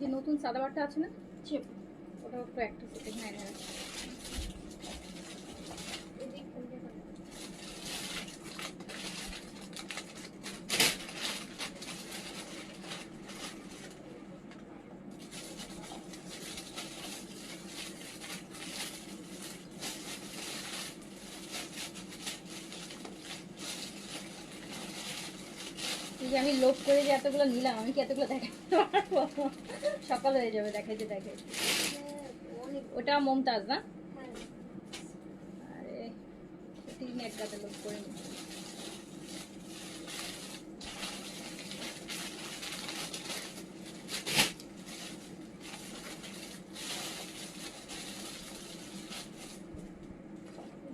যে নতুন সাদাবারটা আছে না, ওটা একটু একটা সেকেন্ড। হ্যাঁ হ্যাঁ, যে আমি লোভ করে যে এতগুলো নিলাম, আমি কি এতগুলো দেখাতে পারবো? সকাল হয়ে যাবে দেখাইতে দেখাইতে। ওটা মমতাজ না? আরে প্রতিদিন এক গাতে লোভ করে নি।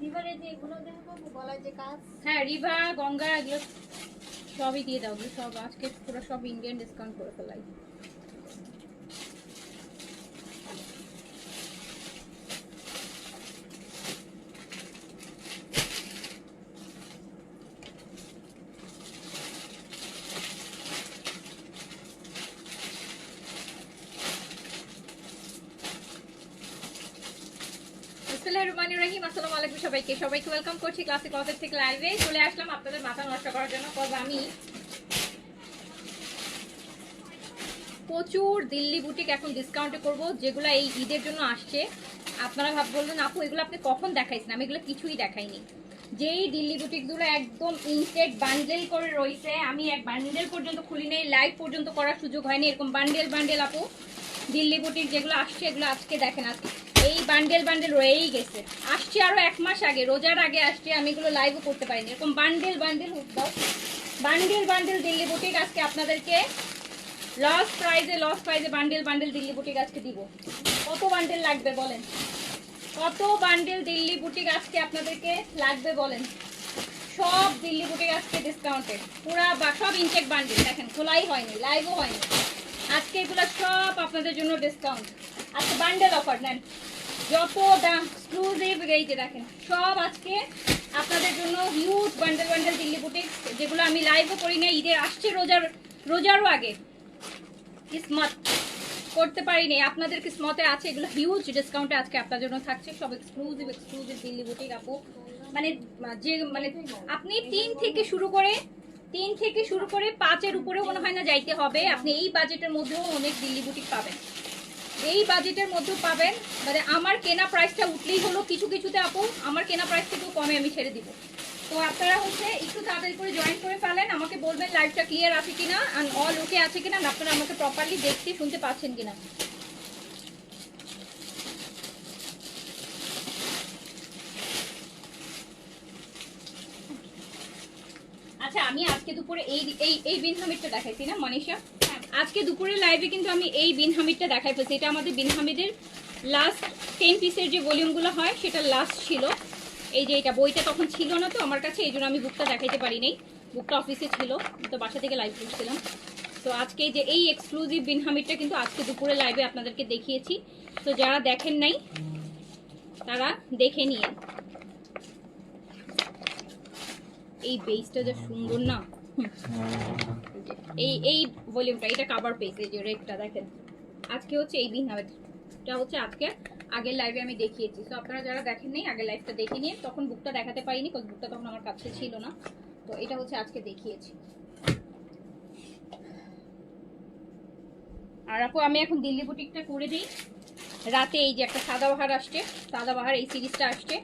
রিভারে যে এগুলো দেখাবো গলায় যে কাজ, হ্যাঁ রিভা গঙ্গা এগুলো সবই দিয়ে দাও, সব আজকে পুরো সব ইন্ডিয়ান ডিসকাউন্ট করে ফেলাই। আসসালামু আলাইকুম সবাইকে ওয়েলকাম করছি ক্লাসিক অফিস থেকে লাইভে চলে আসলাম আপনাদের মাথা নষ্ট করার জন্য। আমি প্রচুর দিল্লি বুটিক এখন ডিসকাউন্টে করব, যেগুলো এই ঈদের জন্য আসছে। আপনারা বলবেন আপু এগুলো আপনি কখন দেখাইছেন? আমি এগুলো কিছুই দেখাইনি। যেই দিল্লি বুটিকগুলো একদম ইনটেক বান্ডেল করে রয়েছে, আমি এক বান্ডেল পর্যন্ত খুলি নেই, লাইভ পর্যন্ত করার সুযোগ হয়নি। এরকম বান্ডেল আপু দিল্লি বুটিক যেগুলো আসছে এগুলো আজকে দেখেন, আজকে এই বান্ডেল রয়েই গেছে। আসছে আরো 1 মাস আগে, রোজার আগে আসছে, আমি এগুলো লাইভও করতে পারিনি। এরকম বান্ডেল দাও, বান্ডেল দিল্লি বুটিক আজকে আপনাদেরকে লস প্রাইজে বান্ডেল দিল্লি বুটিক আজকে দিব। কত বান্ডেল লাগবে বলেন? কত বান্ডেল দিল্লি বুটিক আজকে আপনাদেরকে লাগবে বলেন? সব দিল্লি বুটিক আজকে ডিসকাউন্টে পুরা সব ইনটেক বান্ডেল দেখেন, খোলাই হয়নি, লাইভও হয়নি। আজকে এগুলো সব আপনাদের জন্য ডিসকাউন্ট। আজকে বান্ডেল অফার নেন, যত দাম এক্সক্লুসিভ এই যে দেখেন সব আজকে আপনাদের জন্য হিউজ বান্ডেল দিল্লি বুটিক, যেগুলো আমি লাইভও করি না। ঈদের আসছে, রোজারও আগে কিসমত করতে পারিনি, আপনাদের কিসমতে আছে। এগুলো হিউজ ডিসকাউন্টে আজকে আপনার জন্য থাকছে, সব এক্সক্লুসিভ দিল্লি বুটিক আপু। মানে যে মানে আপনি 3 থেকে শুরু করে 5-এর উপরেও মনে হয় না যাইতে হবে। আপনি এই বাজেটের মধ্যেও অনেক দিল্লি বুটিক পাবেন, এই বাজেটের মধ্যেও পাবেন। মানে আমার কেনা প্রাইসটা উঠলেই হলো, কিছুতে আপু আমার কেনা প্রাইস থেকেও কমে আমি ছেড়ে দিব। তো আপনারা একটু তাড়াতাড়ি করে জয়েন করে ফেলেন, আমাকে বলবেন লাইভটা ক্লিয়ার আছে কিনা, অল ওকে আছে কিনা, আপনারা আমাকে প্রপারলি দেখতে শুনতে পাচ্ছেন কিনা। আচ্ছা আমি আজকে দুপুরে এই বিন হামিদটা দেখাইছি না মনীষা? আজকে দুপুরে লাইভে কিন্তু আমি এই বিন হামিদটা দেখাই ফেলছি। এটা আমাদের বিন হামিদের লাস্ট 10 পিসের যে ভলিউমগুলো হয় সেটা লাস্ট ছিল। এই যে এটা বইটা তখন ছিল না তো আমার কাছে, এই জন্য আমি বুকটা দেখাইতে পারিনি, বুকটা অফিসে ছিল, তো বাসা থেকে লাইভ করছিলাম। তো আজকে যে এই এক্সক্লুসিভ বিন হামিদটা কিন্তু আজকে দুপুরে লাইভে আপনাদেরকে দেখিয়েছি। তো যারা দেখেন নাই তারা দেখে নিয়ে। এই বেসটা যা সুন্দর না, এই ভলিউমটা, এটা কভার পেজ, এই যে রেডটা দেখেন। আজকে হচ্ছে এই বিন হামিদটা হচ্ছে আজকে আগের লাইভে আমি দেখিয়েছি। তো আপনারা যারা দেখেন নাই আগের লাইভটা দেখে নিয়ে, তখন বুকটা দেখাতে পারিনি কারণ বুকটা তখন আমার কাছে ছিল না। তো এটা হচ্ছে আজকে দেখিয়েছি। আর আপু আমি এখন দিল্লি বুটিকটা করে দিই। রাতে এই যে একটা সাদাবাহার আসছে, সাদাবাহার এই সিরিজটা আসছে,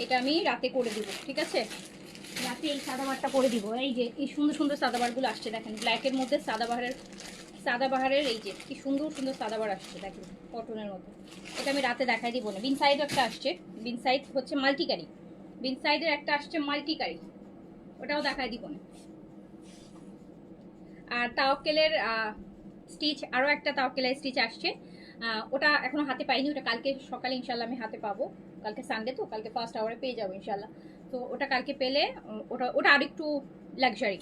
এটা আমি রাতে করে দিব, ঠিক আছে? রাতে এই সাদাবাহারটা করে দিব। এই যে এই সুন্দর সাদাবাহারগুলো আসছে দেখেন, ব্ল্যাকের মধ্যে সাদাবাহারের এই যে কি সুন্দর সাদাবাহার আসছে দেখেন, কটনের মধ্যে। এটা আমি রাতে দেখাই দিব না। বিন সাইড একটা আসছে, বিন সাইড হচ্ছে মাল্টিকারি, বিন সাইডের একটা আসছে মাল্টিকারি, ওটাও দেখাই দিব না। আর তাওয়াক্কেলের স্টিচ, আরও একটা তাওয়াক্কেলের স্টিচ আসছে, ওটা এখনো হাতে পাইনি, ওটা কালকে সকালে ইনশাল্লাহ আমি হাতে পাবো। কালকে সানডে তো, কালকে ফার্স্ট আওয়ারে পেয়ে যাবো ইনশাল্লাহ। তো ওটা কালকে পেলে ওটা আরেকটু লাক্সারি,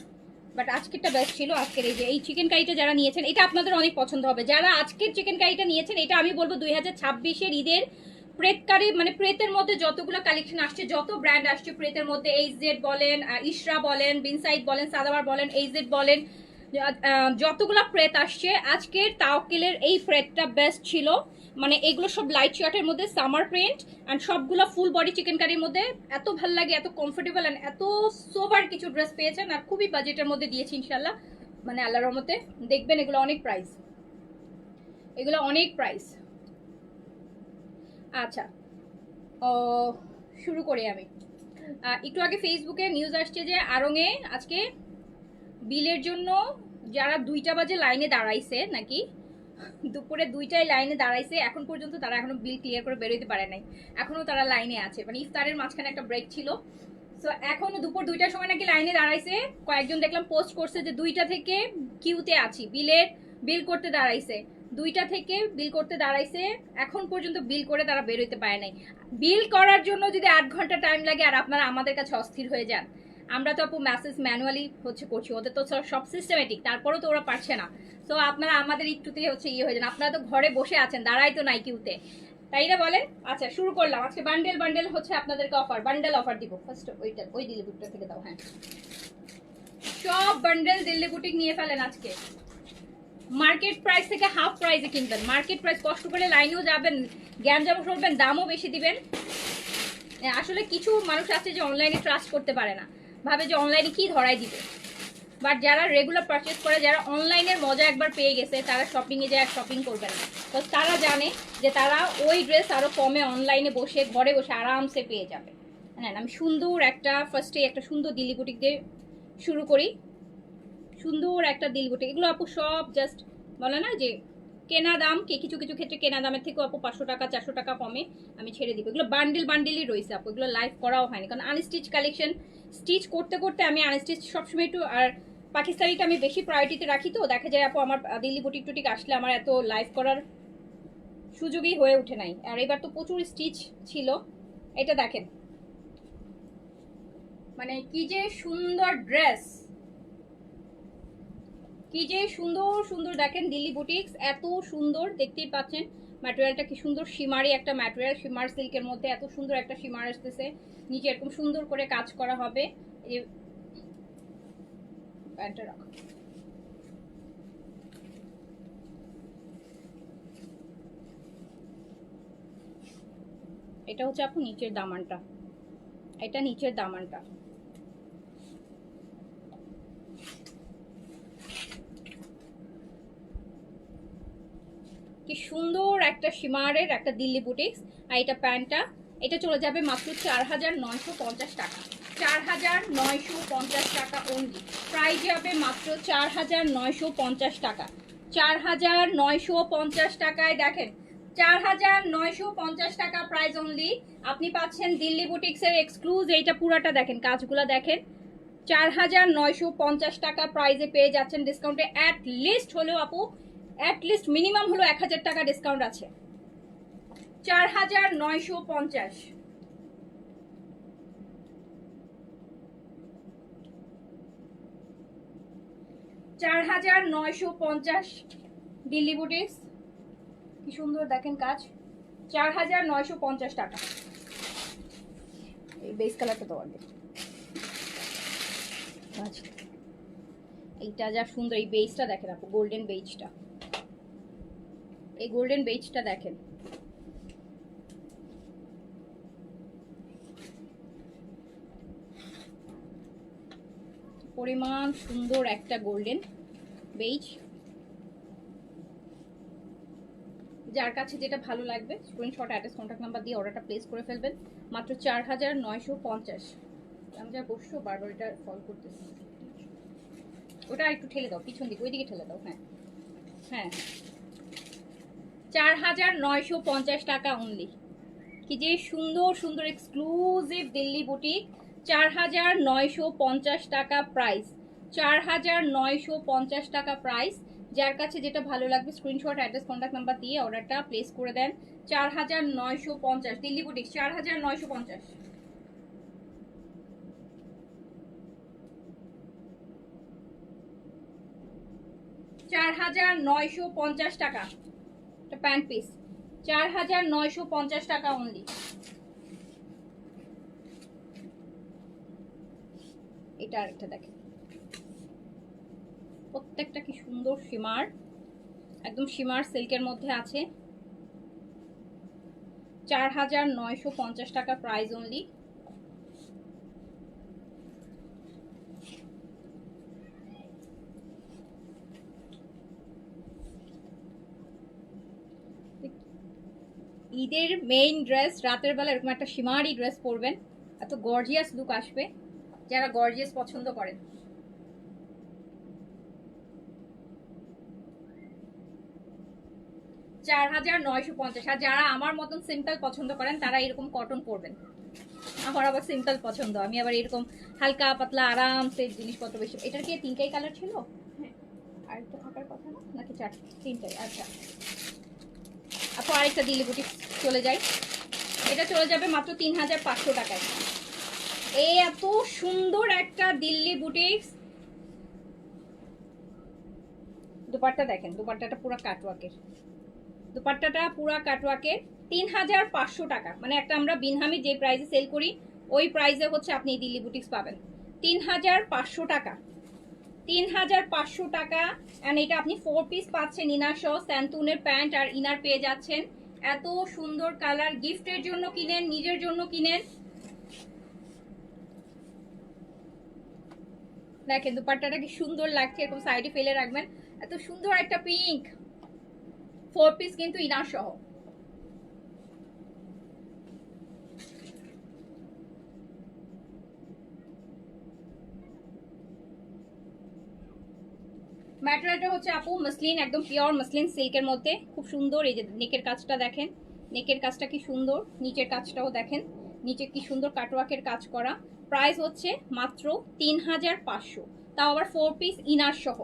বাট আজকেরটা বেস্ট ছিল। আজকের এই যে এই চিকেন কারিটা যারা নিয়েছেন, এটা আপনাদের অনেক পছন্দ হবে। যারা আজকের চিকেন কারিটা নিয়েছেন, এটা আমি বলবো 2026-এর ঈদের প্রেত কারি, মানে প্রেতের মধ্যে যতগুলো কালেকশন আসছে, যত ব্র্যান্ড আসছে প্রেতের মধ্যে, এইচজেড বলেন, ইশরা বলেন, বিনসাইড বলেন, সাদাবার বলেন, এইচজেড বলেন, যতগুলা প্রেত আসছে আজকের তাওকিলের এই প্রেতটা বেস্ট ছিল। মানে এগুলো সব লাইট শার্টের মধ্যে সামার প্রিন্ট অ্যান্ড সবগুলো ফুল বডি চিকেন কারির মধ্যে এত ভাল লাগে, এত কমফোর্টেবল অ্যান্ড এত সোভার কিছু ড্রেস পেয়েছেন আর খুবই বাজেটের মধ্যে দিয়েছি ইনশাল্লাহ। মানে আল্লাহর রহমতে দেখবেন এগুলো অনেক প্রাইস, এগুলো অনেক প্রাইস। আচ্ছা ও শুরু করি আমি। একটু আগে ফেসবুকে নিউজ আসছে যে আড়ংয়ে আজকে বিলের জন্য যারা 2টা বাজে লাইনে দাঁড়াইছে নাকি, দুপুরে 2টায় লাইনে দাঁড়াইছে, এখন পর্যন্ত তারা এখনো বিল ক্লিয়ার করে বেরোতে পারে নাই, এখনো তারা লাইনে আছে। মানে ইফতারের মাঝখানে একটা ব্রেক ছিল, সো এখনো দুপুর 2টার সময় নাকি লাইনে দাঁড়াইছে। কয়েকজন দেখলাম পোস্ট করছে যে 2টা থেকে কিউতে আছি, বিল করতে দাঁড়াইছে, 2টা থেকে বিল করতে দাঁড়াইছে, এখন পর্যন্ত বিল করে তারা বেরোতে পারে নাই। বিল করার জন্য যদি 8 ঘন্টা টাইম লাগে আর আপনারা আমাদের কাছে অস্থির হয়ে যান। আমরা তো আপু মেসেজ ম্যানুয়ালি করছি, ওদের তো সব সিস্টেমেটিক, তারপরেও তো ওরা পারছে না। তো আপনারা আমাদের একটুতেই হয়ে যান। আপনারা তো ঘরে বসে আছেন, দাঁড়াই তো নাই কিউতে, তাই না বলেন? আচ্ছা শুরু করলাম। আজকে বান্ডেল হচ্ছে আপনাদেরকে বান্ডেল অফার দিব। ফার্স্ট ওই দিল্লি বুটিকটা থেকে দাও। হ্যাঁ, সব বান্ডেল দিল্লি বুটিক নিয়ে ফেলেন আজকে। মার্কেট প্রাইস থেকে হাফ প্রাইসে কিনবেন। মার্কেট প্রাইস কষ্ট করে লাইনেও যাবেন, জ্ঞান জামা করবেন, দামও বেশি দিবেন। আসলে কিছু মানুষ আছে যে অনলাইনে ট্রাস্ট করতে পারে না, ভাবে যে অনলাইনে কি ধরাই দিবে। বাট যারা রেগুলার পারচেস করে, যারা অনলাইনের মজা একবার পেয়ে গেছে, তারা শপিংয়ে যায় শপিং করবে না। তো তারা জানে যে তারা ওই ড্রেস আরও কমে অনলাইনে বসে ঘরে বসে আরামসে পেয়ে যাবে। হ্যাঁ, আমি সুন্দর ফার্স্টে একটা সুন্দর দিল্লি বুটিক দিয়ে শুরু করি। সুন্দর একটা দিল্লি বুটিক, এগুলো আপু সব জাস্ট বলে না যে কেনা দাম, কিছু কিছু ক্ষেত্রে কেনা দামের থেকেও আপু 500 টাকা 400 টাকা কমে আমি ছেড়ে দিব। এগুলো বান্ডেলই রয়েছে আপু, এগুলো লাইভ করাও হয়নি, কারণ আনস্টিচ কালেকশন স্টিচ করতে করতে আমি আনস্টিচ সবসময় একটু, আর পাকিস্তানিটা আমি বেশি প্রায়োরিটিতে রাখি। তো দেখা যায় আপু আমার দিল্লি বুটিক টুটিক আসলে আমার এত লাইভ করার সুযোগই হয়ে ওঠে নাই। আর এবার তো প্রচুর স্টিচ ছিল। এটা দেখেন, মানে কি যে সুন্দর ড্রেস, কি যে সুন্দর সুন্দর দেখেন দিল্লি বুটিক্স, এত সুন্দর দেখতেই পাচ্ছেন। ম্যাটেরিয়ালটা কি সুন্দর, শিমারি একটা ম্যাটেরিয়াল, শিমার সিল্কের মধ্যে এত সুন্দর একটা শিমার আসতেছে, নিচে এরকম সুন্দর করে কাজ করা হবে। এই প্যান্টটা রাখো, এটা হচ্ছে আপু নিচের দামানটা, এটা নিচের দামানটা। কি সুন্দর একটা শিমারের একটা দিল্লি বুটিক্স। আর এটা প্যান্টটা, এটা চলে যাবে মাত্র 4950 টাকা। 4950 টাকা অনলি। প্রাইস যাবে মাত্র 4950 টাকা। 4950 টাকায় দেখেন, 4950 টাকা প্রাইস অনলি। আপনি পাচ্ছেন দিল্লি বুটিক্সের এক্সক্লুজ, এইটা পুরাটা দেখেন, কাজগুলো দেখেন। 4950 টাকা প্রাইসে পেয়ে যাচ্ছেন ডিসকাউন্টে। অ্যাট লিস্ট হলেও আপু, অ্যাট লিস্ট মিনিমাম হলো 1000 টাকা ডিসকাউন্ট আছে। 4950। 4950 দিল্লি বুটিক্স, কি সুন্দর দেখেন কাজ। 4950 টাকা। এই বেস কালারটা তো আগে, এইটা যা সুন্দর, এই বেজটা দেখেন আপু, গোল্ডেন বেজটা, এই গোল্ডেন বেজটা দেখেন। পরিমাণ সুন্দর একটা গোল্ডেন বেজ। যার কাছে যেটা ভালো লাগবে স্ক্রিনশট অ্যাড্রেস কন্ট্যাক্ট নাম্বার দিয়ে অর্ডারটা প্লেস করে ফেলবেন। মাত্র 4950। আমি যা বসছো বারবার এটা ফলো করতেছি, ওটা একটু ঠেলে দাও পিছন দিকে, ওইদিকে ঠেলে দাও। হ্যাঁ হ্যাঁ, 4950 টাকা অনলি। কি যে সুন্দর সুন্দর এক্সক্লুসিভ দিল্লি বুটিক। 4950 টাকা প্রাইস, 4950 টাকা প্রাইস। যার কাছে যেটা ভালো লাগবে স্ক্রিনশট অ্যাড্রেস কন্ট্যাক্ট নাম্বার দিয়ে অর্ডারটা প্লেস করে দেন। 4950 দিল্লি বুটিক, 4950। 4950 টাকা এটা প্যান্ট পিস। 4950 টাকা অনলি। এটা আরেকটা দেখেন, প্রত্যেকটা কি সুন্দর শিমার, একদম শিমার সিল্কের মধ্যে আছে। 4950 টাকা প্রাইস অনলি। ঈদের মেইন ড্রেস, রাতের বেলা এরকম একটা শিমারি ড্রেস পরবেন, এত গর্জিয়াস লুক আসবে যারা গর্জিয়াস পছন্দ করেন। $4950। আর যারা আমার মতন সিম্পল পছন্দ করেন তারা এরকম কটন পরবেন। আমার আবার সিম্পল পছন্দ, আমি আবার এরকম হালকা পাতলা আরামসে জিনিসপত্র বেশি। এটার কি তিনটাই কালার ছিল? হ্যাঁ। আরেকটা থাকার কথা না, নাকি চারটে? তিনটাই, আচ্ছা। আপু আরেকটা দিল্লি বুটিক চলে যাই, এটা চলে যাবে মাত্র 3500 টাকায়। এই এত সুন্দর একটা দিল্লি বুটিক। দুপাট্টা দেখেন, দুপাট্টাটা পুরো কাটওয়ার্কের, দুপাট্টাটা পুরো কাটওয়ার্কের। 3500 টাকা, মানে একটা আমরা বিনহামি যে প্রাইসে সেল করি ওই প্রাইসে হচ্ছে আপনি এই দিল্লি বুটিক্স পাবেন। 3500 টাকা, 3500 টাকা। এন্ড এটা আপনি 4 পিস পাচ্ছেন ইনার সহ, স্যান্টুনের প্যান্ট আর ইনার পেয়ে যাচ্ছেন। এত সুন্দর কালার, গিফটের জন্য কিনেন, নিজের জন্য কিনেন। দেখেন দুপাট্টাটা কি সুন্দর লাগছে, এরকম সাইডে ফেলে রাখবেন। এত সুন্দর একটা পিঙ্ক, 4 পিস কিন্তু ইনার সহ। ম্যাটেরিয়ালটা হচ্ছে আপু মসলিন, একদম পিওর মসলিন সিল্কের মধ্যে, খুব সুন্দর। এই যে নেকের কাজটা দেখেন, নেকের কাজটা কি সুন্দর, নিচের কাজটাও দেখেন, নিচে কি সুন্দর কাটওয়ার্কের কাজ করা। প্রাইস হচ্ছে মাত্র 3500, তাও আবার 4 পিস ইনার সহ।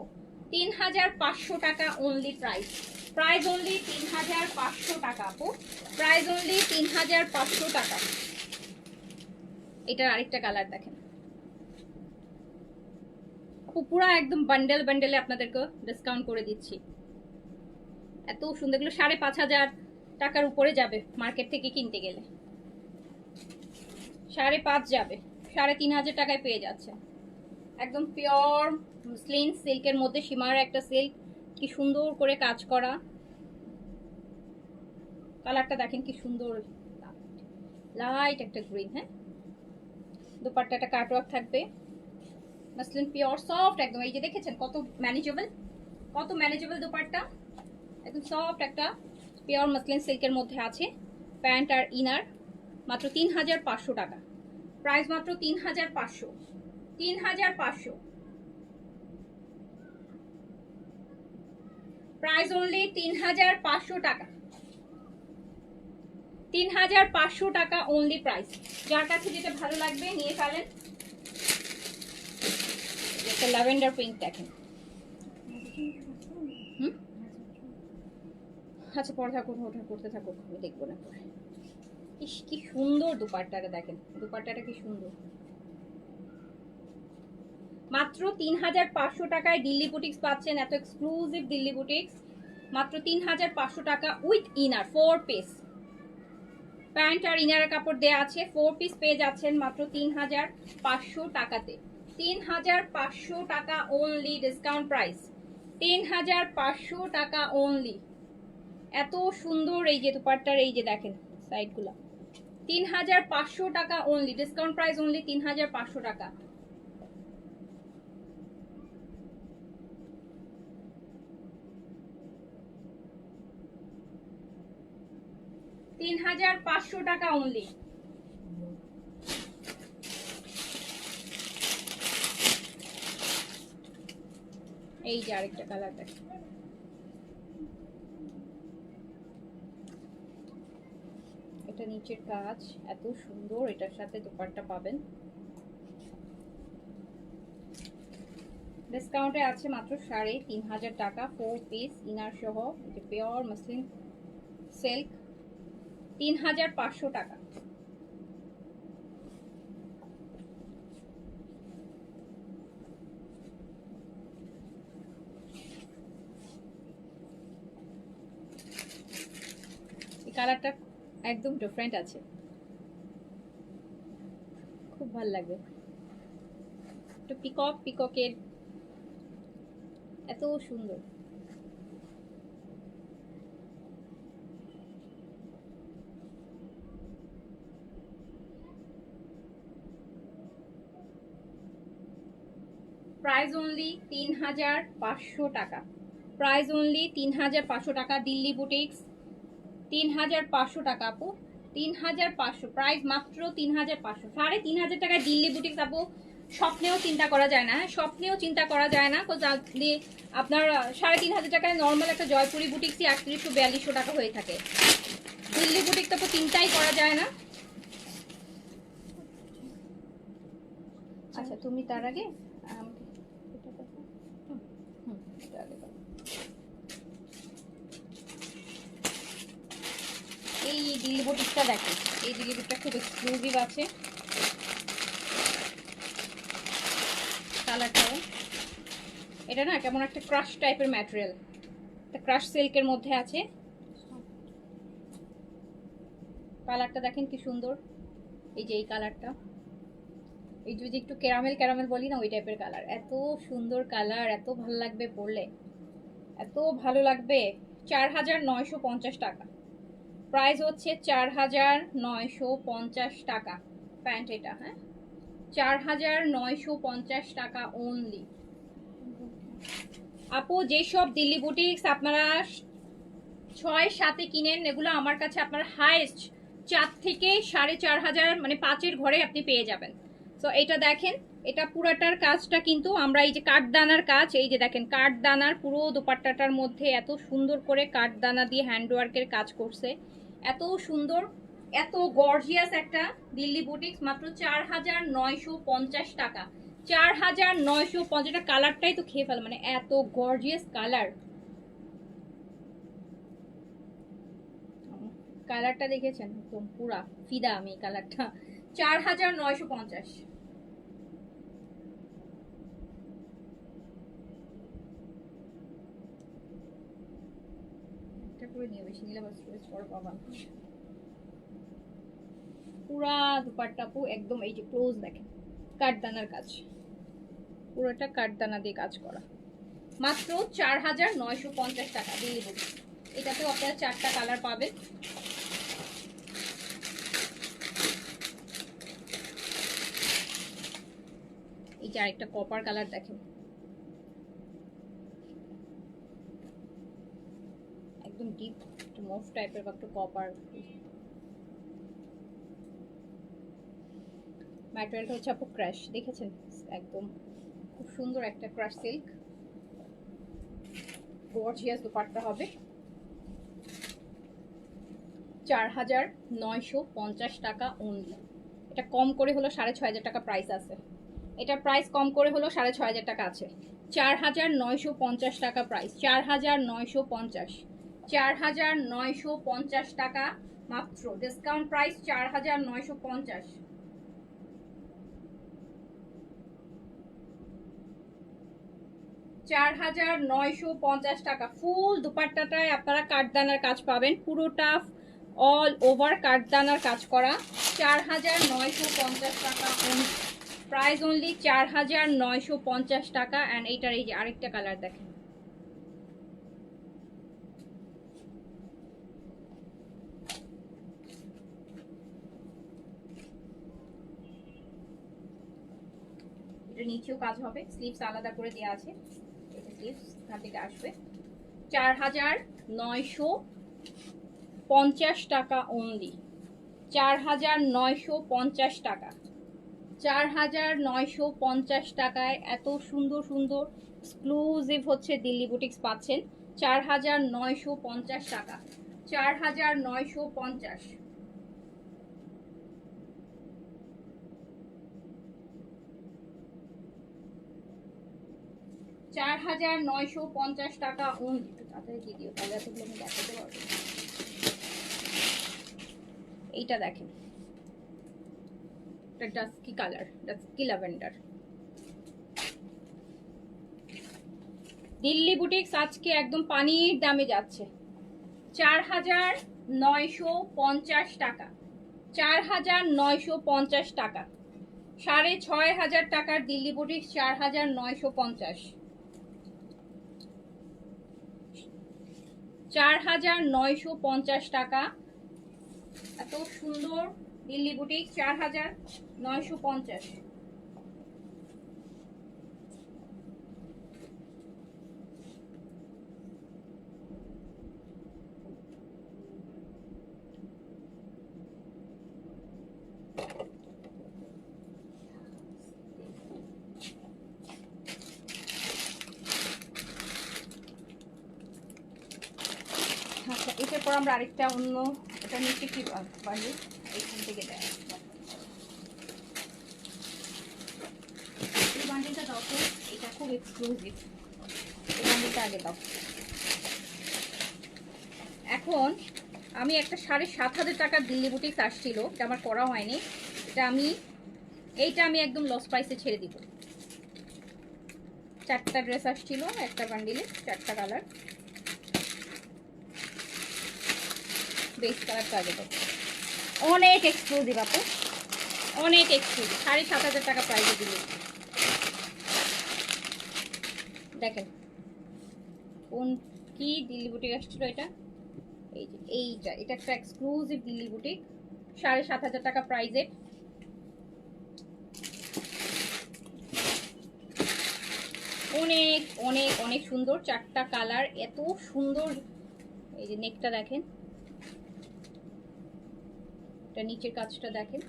3500 টাকা অনলি প্রাইস, প্রাইস অনলি 3500 টাকা আপু, প্রাইস অনলি 3500 টাকা। এটার আরেকটা কালার দেখেন, পুরা একদম বান্ডেল বান্ডেলে আপনাদেরকে ডিসকাউন্ট করে দিচ্ছি। এত সুন্দর, এগুলো 5500 টাকার উপরে যাবে মার্কেট থেকে কিনতে গেলে, 5.5 যাবে, 3500 টাকায় পেয়ে যাচ্ছে। একদম পিওর মুসলিন সিল্কের মধ্যে সীমার একটা সিল্ক, কি সুন্দর করে কাজ করা। কালারটা দেখেন কি সুন্দর, লাইট একটা গ্রিন। হ্যাঁ, দুপাট্টাটা কাটওয়ার্ক থাকবে, মসলিন পিওর সফট একদম। এই যে দেখেছেন কত ম্যানেজেবল, কত ম্যানেজেবল দুপাট্টা, একদম সফট একটা পিওর মসলিন সিল্কের মধ্যে আছে। প্যান্ট আর ইনার মাত্র 3500 টাকা, প্রাইস মাত্র 3500, 3500, প্রাইস অনলি 3500 টাকা, 3500 টাকা অনলি প্রাইস। যার কাছে যেটা ভালো লাগবে নিয়ে ফেলেন। একটা ল্যাভেন্ডার পিঙ্ক দেখেন, আচ্ছা পরে থাকুন, ওটা করতে থাকুন, আমি দেখবো না পরে। ইস কি সুন্দর দুপাট্টাটা দেখেন, দুপাট্টাটা কি সুন্দর। মাত্র 3500 টাকায় দিল্লি বুটিক্স পাচ্ছেন, এত এক্সক্লুসিভ দিল্লি বুটিক্স মাত্র 3500 টাকা উইথ ইনার 4 পিস। প্যান্ট আর ইনারের কাপড় দেয়া আছে, 4 পিস পেয়ে যাচ্ছেন মাত্র 3500 টাকাতে। 3500 টাকা অনলি, ডিসকাউন্ট প্রাইস 3500 টাকা অনলি। এত সুন্দর এই যে দুপাট্টার, এই যে দেখেন সাইডগুলো, 3500 টাকা অনলি, ডিসকাউন্ট প্রাইস অনলি 3500 টাকা। 3500 টাকা অনলি। এই যে আরেকটা কালার দেখেন, এটা নিচের কাজ এত সুন্দর, এটার সাথে দুপাট্টা পাবেন। ডিসকাউন্টে আছে মাত্র 3500 টাকা, 4 পিস ইনার সহ, এটা পিওর মসলিন সিল্ক, 3500 টাকা। এই কালারটা একদম ডিফারেন্ট আছে, খুব ভালো লাগবে। একটু পিকক, পিককের এত সুন্দর। প্রাইস অনলি ৩৫০০ টাকা, প্রাইস অনলি ৩৫০০ টাকা। দিল্লি বুটিক্স ৩৫০০ টাকা আপু, ৩৫০০ প্রাইস মাত্র ৩৫০০। ৩৫০০ টাকায় দিল্লি বুটিক্স আপু স্বপ্নেও চিন্তা করা যায় না, স্বপ্নেও চিন্তা করা যায় না। আপনার ৩৫০০ টাকায় নর্মাল একটা জয়পুরি বুটিক্সই ৩১০০-৪২০০ টাকা হয়ে থাকে। দিল্লি বুটিক্স আপু চিন্তাই করা যায় না। আচ্ছা তুমি তার আগে এই দিল্লি বুটিকটা দেখেন, এই দিল্লি বুটিকটা খুব এক্সক্লুসিভ আছে। কালারটাও এটা না কেমন একটা ক্রাশ টাইপের ম্যাটেরিয়াল, একটা ক্রাশ সিল্কের মধ্যে আছে। কালারটা দেখেন কি সুন্দর, এই যে এই কালারটা, এই যদি একটু ক্যারামেল ক্যারামেল বলি না ওই টাইপের কালার। এত সুন্দর কালার, এত ভালো লাগবে পরলে, এত ভালো লাগবে। ৪৯৫০ টাকা প্রাইস হচ্ছে, ৪৯৫০ টাকা প্যান্ট এটা। হ্যাঁ ৪৯৫০ টাকা অনলি। আপু যেসব দিল্লি বুটিক্স আপনারা ৬-৭-এ কিনেন, এগুলো আমার কাছে আপনার হাইয়েস্ট ৪ থেকে ৪,৫০০ মানে ৫-এর ঘরে আপনি পেয়ে যাবেন। তো এটা দেখেন, এটা পুরাটার কাজটা কিন্তু আমরা এই যে কাঠদানার কাজ, এই যে দেখেন কাঠদানার পুরো দোপাট্টাটার মধ্যে এত সুন্দর করে কাঠদানা দিয়ে হ্যান্ডওয়ার্কের কাজ করছে, এত সুন্দর, এত গর্জিয়াস একটা দিল্লি বুটিক্স মাত্র ৪৯৫০ টাকা। ৪৯৫০ টাকা। কালারটাই তো খেয়ে ফেল, মানে এত গর্জিয়াস কালার। কালারটা দেখেছেন, একদম পুরা ফিদা আমি কালারটা। ৪৯৫০। একটা করে নিয়ে বেশি নিলে বাস করে পাবা। পুরা দুপাট্টা আপু একদম এই যে ক্লোজ দেখেন, কাঠদানার কাজ, পুরোটা কাঠদানা দিয়ে কাজ করা। মাত্র ৪৯৫০ টাকা দিল্লি বুটিক্স। এটাতেও আপনারা 4টা কালার পাবেন। এই যে আরেকটা কপার কালার দেখেন, একদম ডিপ মুভ টাইপের বা একটু কপার। ম্যাটেরিয়ালটা হচ্ছে আপু ক্রাশ, দেখেছেন একদম খুব সুন্দর একটা ক্রাশ সিল্ক, গর্জিয়াস দুপাট্টা হবে। ৪৯৫০ টাকা অনলি। এটা কম করে হলো ৬,৫০০ টাকা প্রাইস আছে, এটা প্রাইস কম করে হলো ৬,৫০০ টাকা আছে। ৪৯৫০ টাকা প্রাইস, ৪৯৫০, ৪৯৫০ টাকা মাত্র, ডিসকাউন্ট প্রাইস ৪৯৫০। ৪৯৫০ টাকা। ফুল দুপাট্টাটায় আপনারা কাঠদানার কাজ পাবেন, পুরোটা অল ওভার কাঠদানার কাজ করা। ৪৯৫০ টাকা প্রাইস অনলি, ৪৯৫০ টাকা। অ্যান্ড এইটার এই যে আরেকটা কালার দেখেন, এটা নিচেও কাজ হবে, স্লিভস আলাদা করে দেওয়া আছে, এটা স্লিভস এখান থেকে আসবে। ৪৯৫০ টাকা অনলি, ৪৯৫০ টাকা। ৪৯৫০ টাকায় এত সুন্দর সুন্দর এক্সক্লুসিভ হচ্ছে দিল্লি বুটিক্স পাচ্ছেন। ৪৯৫০ টাকা, ৪৯৫০। ৪৯৫০ টাকা অনলি। তাড়াতাড়ি দিয়ে দিও, তাহলে এতগুলো আমি দেখাতে পারবো। এইটা দেখেন, এটা dusky colour, dusky lavender. Delhi boutiques আজকে একদম পানির দামে যাচ্ছে, ৪৯৫০ টাকা, ৪৯৫০ টাকা। ৬,৫০০ টাকার দিল্লি বুটিক্স ৪৯৫০। 4950 টাকা। এত সুন্দর দিল্লি বুটিক 4950। আচ্ছা, এটার পর আমরা আরেকটা অন্য, এটা নিচে কি পারি, এখান থেকে দেয় এই বান্ডিলটা দাও তো, এটা খুব এক্সক্লুসিভ, এই বান্ডিলটা আগে দাও। এখন আমি একটা 7500 টাকার দিল্লি বুটিক্স আসছিল, এটা আমার করা হয়নি, এইটা আমি একদম লস প্রাইসে ছেড়ে দিব। 4টা ড্রেস আসছিল একটা বান্ডিলে, 4টা কালার। বেস কালারটা আগে দাও। অনেক এক্সক্লুসিভ আপু, অনেক এক্সক্লুসিভ, 7500 টাকা প্রাইসে দিল। দেখেন কোন কি দিল্লি বুটিক আসছিল এটা, এই যে এটা একটা এক্সক্লুসিভ দিল্লি বুটিক, 7500 টাকা প্রাইসে। অনেক অনেক অনেক সুন্দর, 4টা কালার, এত সুন্দর। এই যে নেকটা দেখেন, এটা নিচের কাজটা দেখেন।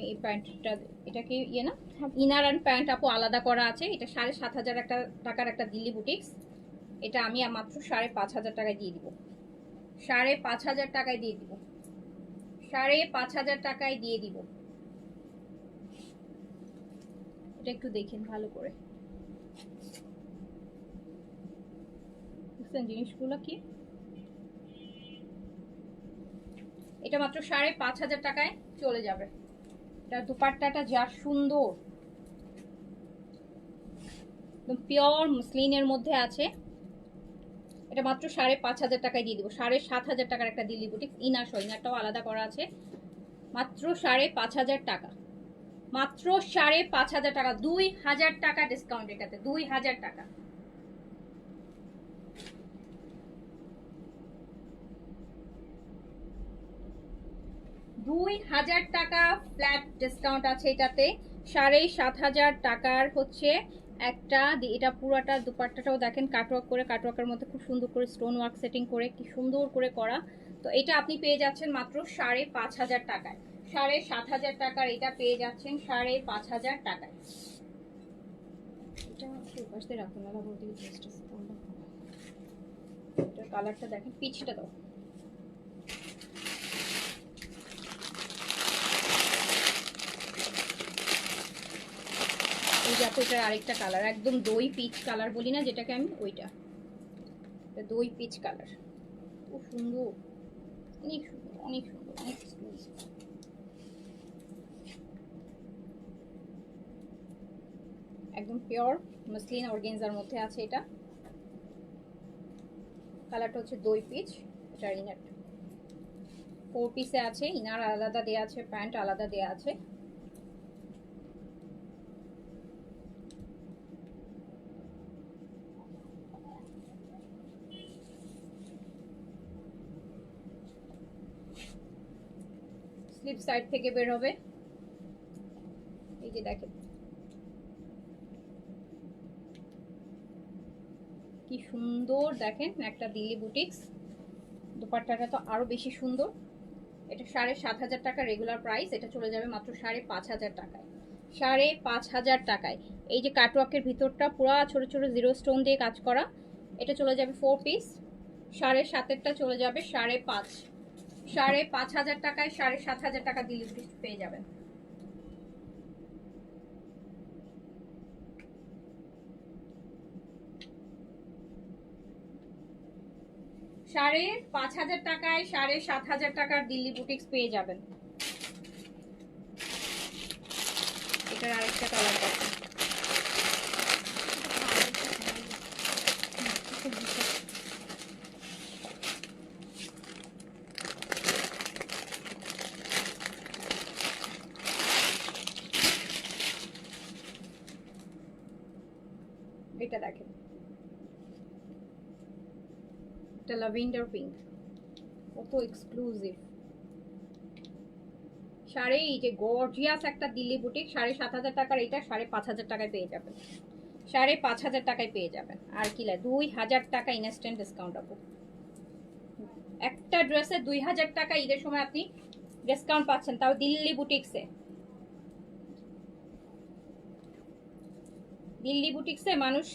এই প্যান্টটা, এটা কি ইয়ে না, ইনার অ্যান্ড প্যান্ট আপু আলাদা করা আছে। এটা 7500 টাকার একটা দিল্লি বুটিক্স, এটা আমি মাত্র 5500 টাকায় দিয়ে দিব। 5500 টাকায় দিয়ে দিব, 5500 টাকায় দিয়ে দিব। এটা একটু দেখেন ভালো করে, বুঝছেন জিনিসগুলো কি। এটা মাত্র 5500 টাকায় চলে যাবে। এটা দুপাট্টাটা যা সুন্দর, একদম পিওর মসলিনের মধ্যে আছে। এটা মাত্র 5500 টাকায় দিয়ে দিব। 7500 টাকার একটা দিল্লি বুটিক, ইনার সহ, ইনারটাও আলাদা করা আছে। মাত্র 5500 টাকা, মাত্র 5500 টাকা, 2000 টাকা ডিসকাউন্ট এটাতে, 2000 টাকা। টাকা ফ্ল্যাট ডিসকাউন্ট আছে এটাতে। 7500 টাকার হচ্ছে একটা, এটা পুরাটা দুপাট্টাটাও দেখেন কাটওয়ার্ক করে, কাটওয়ার্কের মধ্যে খুব সুন্দর করে স্টোন ওয়ার্ক সেটিং করে, কি সুন্দর করে করা। তো এটা আপনি পেয়ে যাচ্ছেন মাত্র 5500 টাকায়। 7500 টাকার এটা পেয়ে যাচ্ছেন 5500 টাকায়। এটা পাশ দিয়ে রাখুন, আলাদা বলতে এটা কালারটা দেখেন, পিচটা দাও। এই যে আপু এটার আরেকটা কালার, একদম দই পিচ কালার বলি না যেটাকে আমি, ওইটা দই পিচ কালার, খুব সুন্দর, অনেক সুন্দর, অনেক সুন্দর, অনেক এক্সক্লুসিভ। একদম পিওর মসলিন অর্গানজার মধ্যে আছে এটা। কালারটা হচ্ছে দই পিচ। এটার ইনার 4 পিসে আছে, ইনার আলাদা দেয়া আছে, প্যান্ট আলাদা দেয়া আছে। স্লিপ সাইড থেকে বের হবে, এই যে দেখেন কি সুন্দর, দেখেন একটা দিল্লি বুটিক্স। দুপাট্টাটা তো আরো বেশি সুন্দর। এটা 7500 টাকা রেগুলার প্রাইস, এটা চলে যাবে মাত্র 5500 টাকায়। 5500 টাকায়। এই যে কাটওয়ার্কের ভিতরটা পুরো ছোট ছোট জিরো স্টোন দিয়ে কাজ করা, এটা চলে যাবে 4 পিস। 7.5-এরটা চলে যাবে 5.5। 5500 টাকায় 7500 টাকা দিল্লি বুটিক্স পেয়ে যাবেন। সাড়ে 5000 টাকায় 7500 টাকার দিল্লি বুটিক্স পেয়ে যাবেন। এটার আরেকটা কালার দেখেন, এটা দেখেন এটা ল্যাভেন্ডার পিঙ্ক, কত এক্সক্লুসিভ শাড়ি। এই যে গর্জিয়াস একটা দিল্লি বুটিক, 7,500 টাকার, এটা 5,500 টাকায় পেয়ে যাবেন, 5,500 টাকায় পেয়ে যাবেন। আর কি লাগে, 2,000 টাকা ইনস্ট্যান্ট ডিসকাউন্ট আপু। একটা ড্রেসে 2,000 টাকা ঈদের সময় আপনি ডিসকাউন্ট পাচ্ছেন, তাও দিল্লি বুটিক্সে। দিল্লি বুটিক্সে মানুষ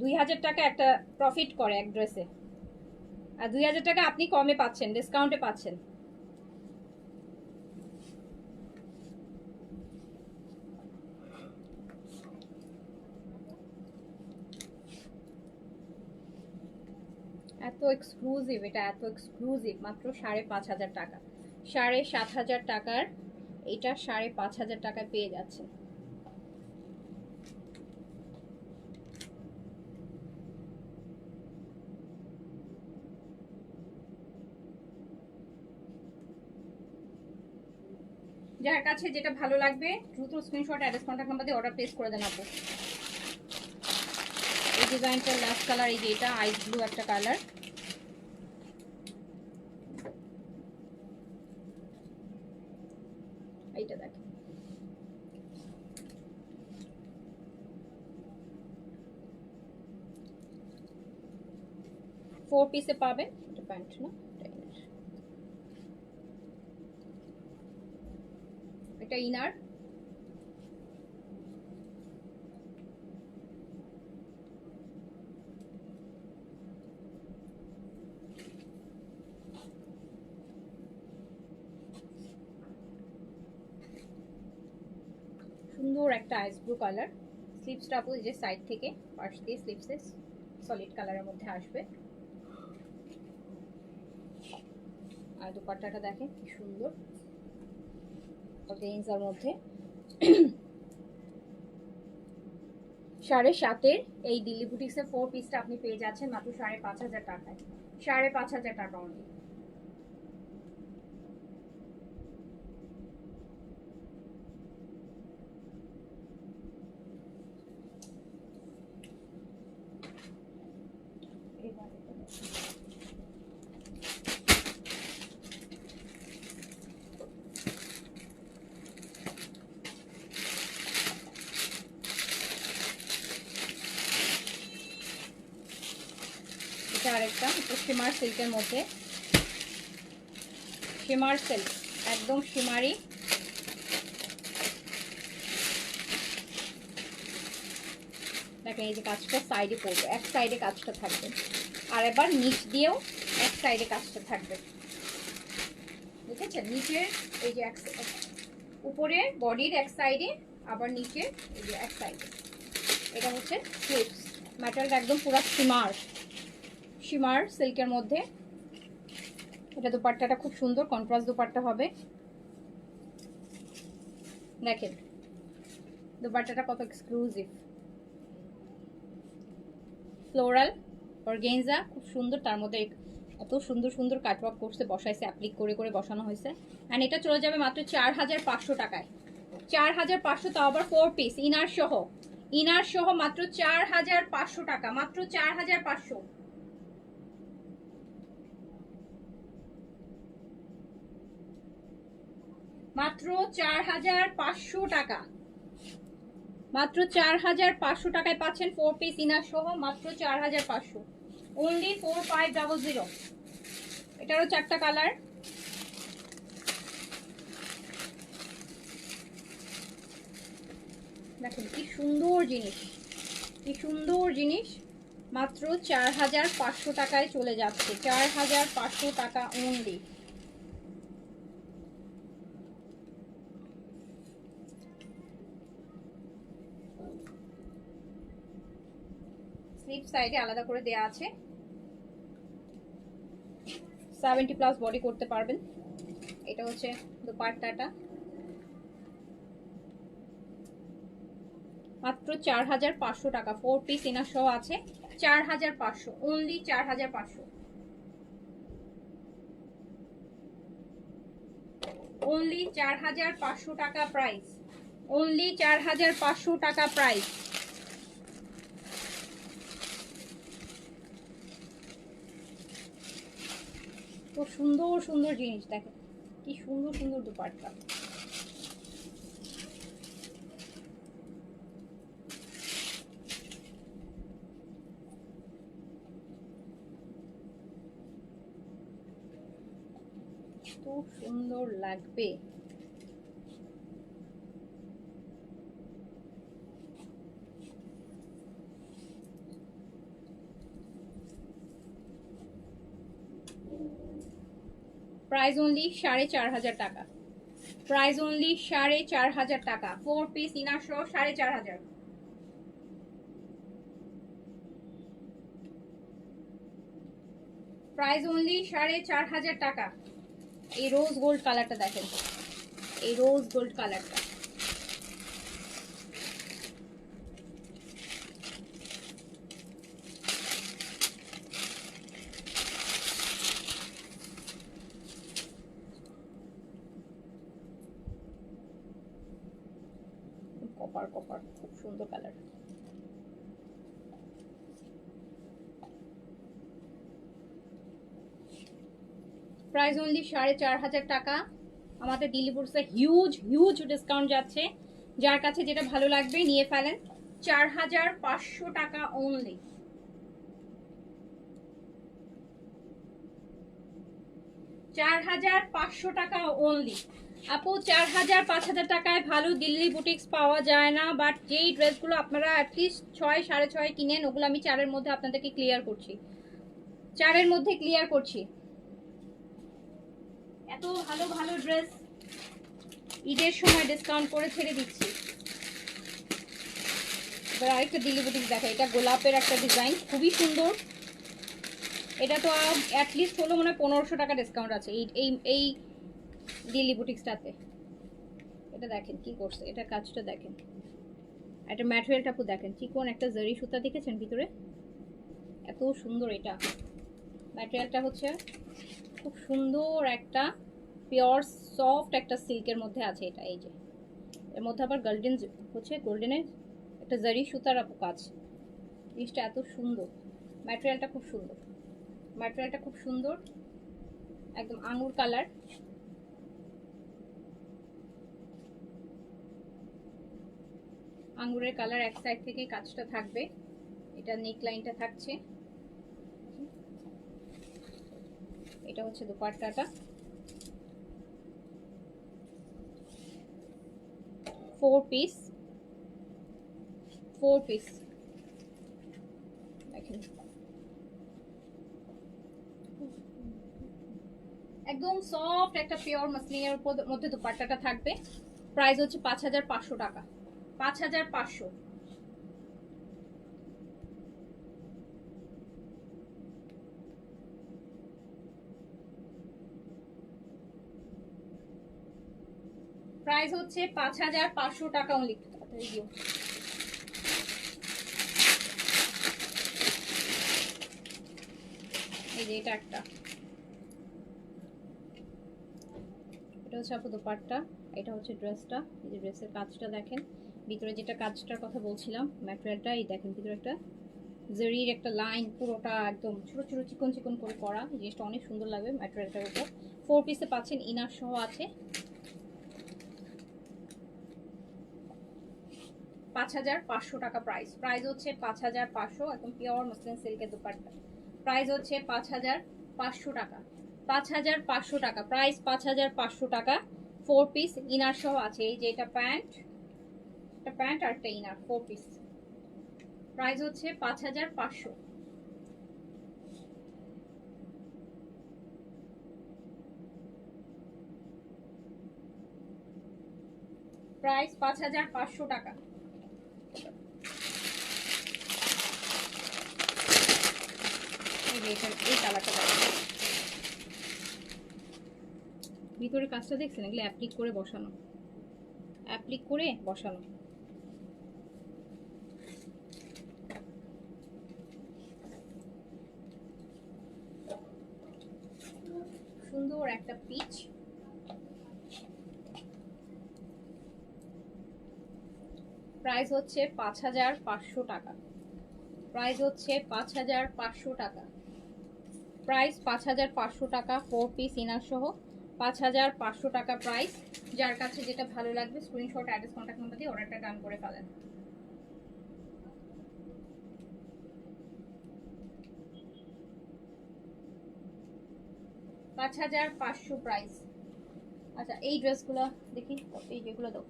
2,000 টাকা একটা প্রফিট করে এক ড্রেসে, আর 2,000 টাকা আপনি কমে পাচ্ছেন, ডিসকাউন্টে পাচ্ছেন। এত এক্সক্লুসিভ, এটা এত এক্সক্লুসিভ, মাত্র 5,500 টাকা, 7,500 টাকার এটা 5,500 টাকায় পেয়ে যাচ্ছেন। যার কাছে যেটা ভালো লাগবে দ্রুত স্ক্রিনশট, অ্যাড্রেস, কন্ট্যাক্ট নাম্বার দিয়ে অর্ডার প্লেস করে দেন আপু। এই ডিজাইনটার লাস্ট কালার, এই যে এটা আইস ব্লু একটা কালার, এইটা দেখেন, ফোর পিসে পাবেন। এটা প্যান্ট না, এটা ইনার। সুন্দর একটা আইস ব্লু কালার, স্লিভসটা আপু এই যে সাইড থেকে পাশ দিয়ে স্লিভসে সলিড কালারের মধ্যে আসবে। আর দুপাট্টাটা দেখেন কি সুন্দর, অর্গানজার মধ্যে। 7,500 এই দিল্লি বুটিক্সের 4 পিসটা আপনি পেয়ে যাচ্ছেন মাত্র 5,500 টাকায়, 5,500 টাকা অনলি। এটা আরেকটা শিমার সিল্কের মধ্যে, শিমার সিল্ক, একদম শিমারি। দেখেন এই যে কাজটা সাইডে পড়বে, এক সাইডে কাজটা থাকবে, আর এবার নিচ দিয়েও এক সাইডে কাজটা থাকবে, বুঝেছেন? নিচের এই যে উপরে বডির এক সাইডে, আবার নিচে এই যে এক সাইডে। এটা হচ্ছে স্লিভস, ম্যাটেরিয়ালটা একদম পুরো শিমার সিল্কের মধ্যে। এটা দুপাট্টাটা খুব সুন্দর কন্ট্রাস্ট দুপাট্টা হবে, দেখেন দুপাট্টাটা কত এক্সক্লুসিভ, ফ্লোরাল অর্গানজা, খুব সুন্দর, তার মধ্যে এত সুন্দর সুন্দর কাটওয়ার্ক করছে, বসাইছে, অ্যাপ্লিক করে করে বসানো হয়েছে। অ্যান্ড এটা চলে যাবে মাত্র 4,500 টাকায়, 4,500, তাও আবার 4 পিস ইনার সহ, ইনার সহ মাত্র 4,500 টাকা, মাত্র 4,500। মাত্র 4,500 টাকা, মাত্র 4,500 টাকায় পাচ্ছেন 4 পিস ইনার সহ, মাত্র 4,500, অনলি 4500। এটারও 4টা কালার, দেখেন কি সুন্দর জিনিস, কি সুন্দর জিনিস, মাত্র 4,500 টাকায় চলে যাচ্ছে, 4,500 টাকা অনলি। স্লিপ সাইডে আলাদা করে দেয়া আছে, 70+ বডি করতে পারবেন। এটা হচ্ছে দুপাট্টাটা, মাত্র 4,500 টাকা, 4 পিস ইনার সহ আছে, 4,500, অনলি 4,500, অনলি 4,500 টাকা প্রাইস, অনলি 4,500 টাকা প্রাইস। তো সুন্দর সুন্দর জিনিস দেখেন, কি সুন্দর সুন্দর দুপাট্টা। তো সুন্দর লাগবে। প্রাইস অনলি 4,500 টাকা। প্রাইস অনলি 4,500 টাকা। 4 পিস ইনার সহ 4,500। প্রাইস অনলি 4,500 টাকা। এই রোজ গোল্ড কালারটা দেখেন, এই রোজ গোল্ড কালারটা কপার কপার, খুব সুন্দর কালার। প্রাইস অনলি 4,500 টাকা। আমাদের দিল্লি বুটসে হিউজ হিউজ ডিসকাউন্ট যাচ্ছে, যার কাছে যেটা ভালো লাগবে নিয়ে ফেলেন। 4,500 টাকা অনলি। 4,500 টাকা অনলি। আপু 4,000 5,000 টাকায় ভালো দিল্লি বুটিক্স পাওয়া যায় না, বাট যেই ড্রেসগুলো আপনারা অ্যাটলিস্ট 6 6.5 কিনেন, ওগুলো আমি 4-এর মধ্যে আপনাদেরকে ক্লিয়ার করছি, 4-এর মধ্যে ক্লিয়ার করছি। এত ভালো ভালো ড্রেস ঈদের সময় ডিসকাউন্ট করে ছেড়ে দিচ্ছি। এবার আরেকটা দিল্লি বুটিক্স দেখা, এটা গোলাপের একটা ডিজাইন, খুবই সুন্দর। এটা তো অ্যাটলিস্ট হলো মনে হয় 1,500 টাকা ডিসকাউন্ট আছে এই এই এই দিল্লি বুটিক্সটাতে। এটা দেখেন কি করছে, এটা কাজটা দেখেন, এটা ম্যাটেরিয়ালটা পুরো দেখেন, চিকন একটা জরি সুতা দেখেছেন ভিতরে, এত সুন্দর। এটা ম্যাটেরিয়ালটা হচ্ছে খুব সুন্দর একটা পিওর সফট একটা সিল্কের মধ্যে আছে এটা। এই যে এর মধ্যে আবার গোল্ডেন হচ্ছে, গোল্ডেনের একটা জরি সুতার কাজ। জিনিসটা এত সুন্দর, ম্যাটেরিয়ালটা খুব সুন্দর, ম্যাটেরিয়ালটা খুব সুন্দর, একদম আঙুর কালার। আঙ্গুরের কালার, এক সাইড থেকে কাজটা থাকবে, এটা নেক লাইনটা থাকছে। এটা হচ্ছে দুপাট্টাটা, 4 পিস, 4 পিস দেখেন, একদম সফট একটা পিওর মাসলিনের মধ্যে দুপাট্টাটা থাকবে। প্রাইস হচ্ছে 5,500 টাকা, 5,500। প্রাইস হচ্ছে 5,500 টাকা অনলি। এই যে এটা একটা, এটা হচ্ছে আপু দুপাট্টা, এটা হচ্ছে ড্রেসটা। এই যে ড্রেসের কাজটা দেখেন, ভিতরে যেটা কাজটার কথা বলছিলাম, ম্যাটেরিয়ালটা এই দেখেন, ভিতরে একটা জরির একটা লাইন, পুরোটা একদম ছোট ছোট চিকন চিকন করে করা। জিনিসটা অনেক সুন্দর লাগবে ম্যাটেরিয়ালটার উপর। 4 পিসে পাচ্ছেন, ইনার সহ আছে। 5,500 টাকা প্রাইস। প্রাইস হচ্ছে 5,500, একদম পিওর মসলিন সিল্কের দুপাট্টা। প্রাইস হচ্ছে 5,500 টাকা, 5,500 টাকা প্রাইস, 5,500 টাকা। 4 পিস ইনার সহ আছে। এই যে এটা প্যান্ট, একটা প্যান্ট আর একটা ইনার, 4 পিস। প্রাইস হচ্ছে 5,500। প্রাইস 5,500 টাকা। এই কালারটা ভিতরে কাজটা দেখছেন, এগুলো অ্যাপ্লিক করে বসানো, অ্যাপ্লিক করে বসানো। সুন্দর একটা পিচ। প্রাইস হচ্ছে 5,500 টাকা। প্রাইস হচ্ছে 5,500 টাকা। প্রাইস 5500 টাকা, 4 পিস ইনার সহ 5500 টাকা প্রাইস। যার কাছে যেটা ভালো লাগবে স্ক্রিনশট, অ্যাড্রেস, কন্ট্যাক্ট নাম্বার দিয়ে অর্ডারটা ডান করে ফেলেন। $5500 প্রাইস। আচ্ছা এই ড্রেসগুলো দেখি, এই যেগুলো দাও।